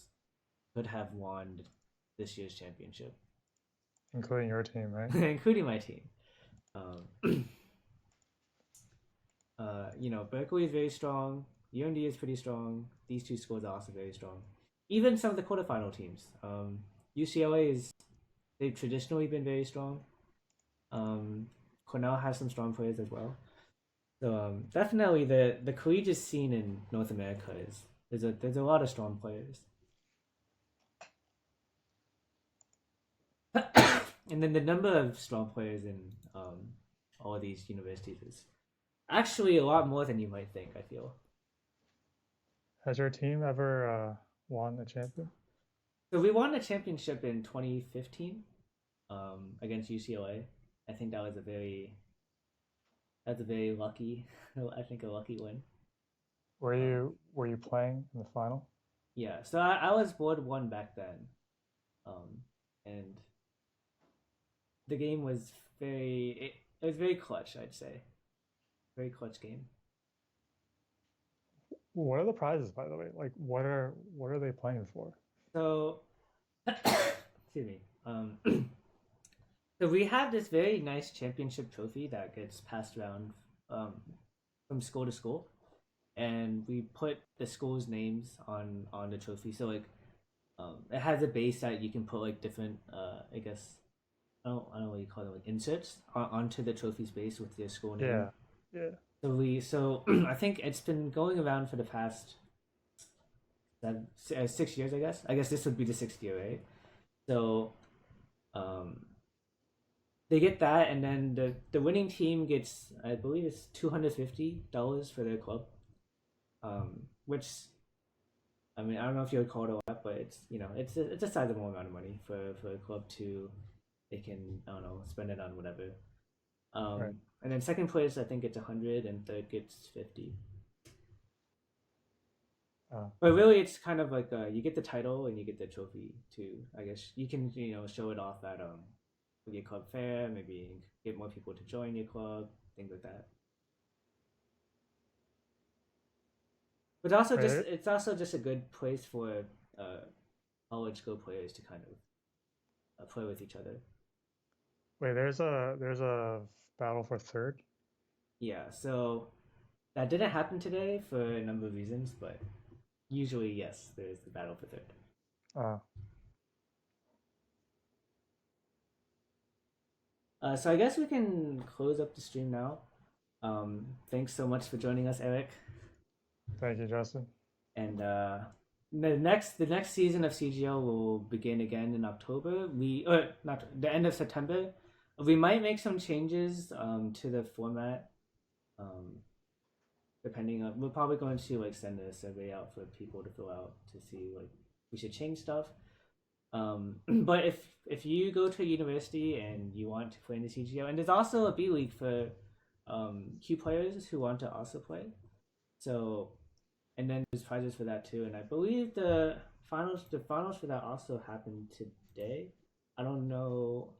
could have won this year's championship, Including your team, right? including my team. Um, Berkeley is very strong. UMD is pretty strong. These two schools are also very strong. Even some of the quarterfinal teams. UCLA they've traditionally been very strong. Cornell has some strong players as well. So definitely the collegiate scene in North America is there's a lot of strong players. And then the number of strong players in all of these universities is actually a lot more than you might think, I feel. Has your team ever won a champion? So we won a championship in 2015 against UCLA. I think that's a very lucky, I think a lucky win. Were Um, you playing in the final? yeah, so I was board one back then, um, and the game was it was very clutch, I'd say, very clutch game. What are the prizes, by the way? Like, what are they playing for? So, excuse me. So we have this very nice championship trophy that gets passed around um, from school to school, and we put the school's names on the trophy. So like, it has a base that you can put like different, I guess I don't know what you call them, like inserts onto the trophy's base with your school name. Yeah, yeah. So I think it's been going around for the past 6 years. I guess this would be the 6th year, right? So um, they get that, and then the winning team gets, I believe, it's $250 for their club. Which I mean, I don't know if you would call it a lot, but it's a sizable amount of money for a club to they can, I don't know, spend it on whatever. Right. And then second place, I think it's 100, and third gets 50. Uh, But really, it's kind of like you get the title and you get the trophy too. I guess you can show it off at your club fair, maybe get more people to join your club, things like that. But right. it's also just a good place for uh, college school players to kind of play with each other. Wait, there's a battle for third. Yeah, so that didn't happen today for a number of reasons, but usually yes, there's the battle for third. Uh, So I guess we can close up the stream now. Thanks so much for joining us, Eric. Thank you, Justin. And the next season of CGL will begin again in October. Not the end of September. We might make some changes to the format. Um, Depending on, we're probably going to like send a survey out for people to fill out to see like we should change stuff. But if you go to a university and you want to play in the CGO, and there's also a B League for Q players who want to also play. So, and then there's prizes for that too. And I believe the finals for that also happened today. I don't know.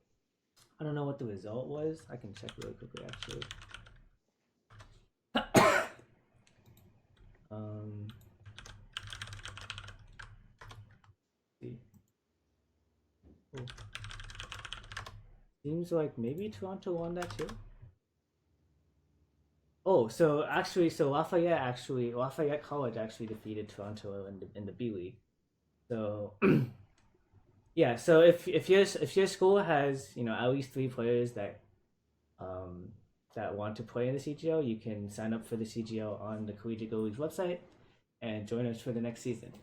I don't know what the result was. I can check really quickly actually. um, see. Oh. Seems like maybe Toronto won that too. Oh, so actually, Lafayette College actually defeated Toronto in the B League. So yeah, so if your school has at least 3 players that want to play in the CGO, you can sign up for the CGO on the Collegiate Go League's website and join us for the next season.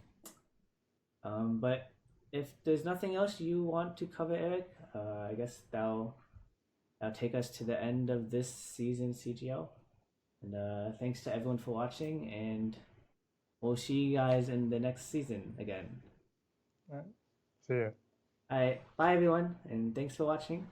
But if there's nothing else you want to cover, Eric, I guess that'll take us to the end of this season's CGO. And thanks to everyone for watching, and we'll see you guys in the next season again. All right. See ya. All right, bye everyone, and thanks for watching.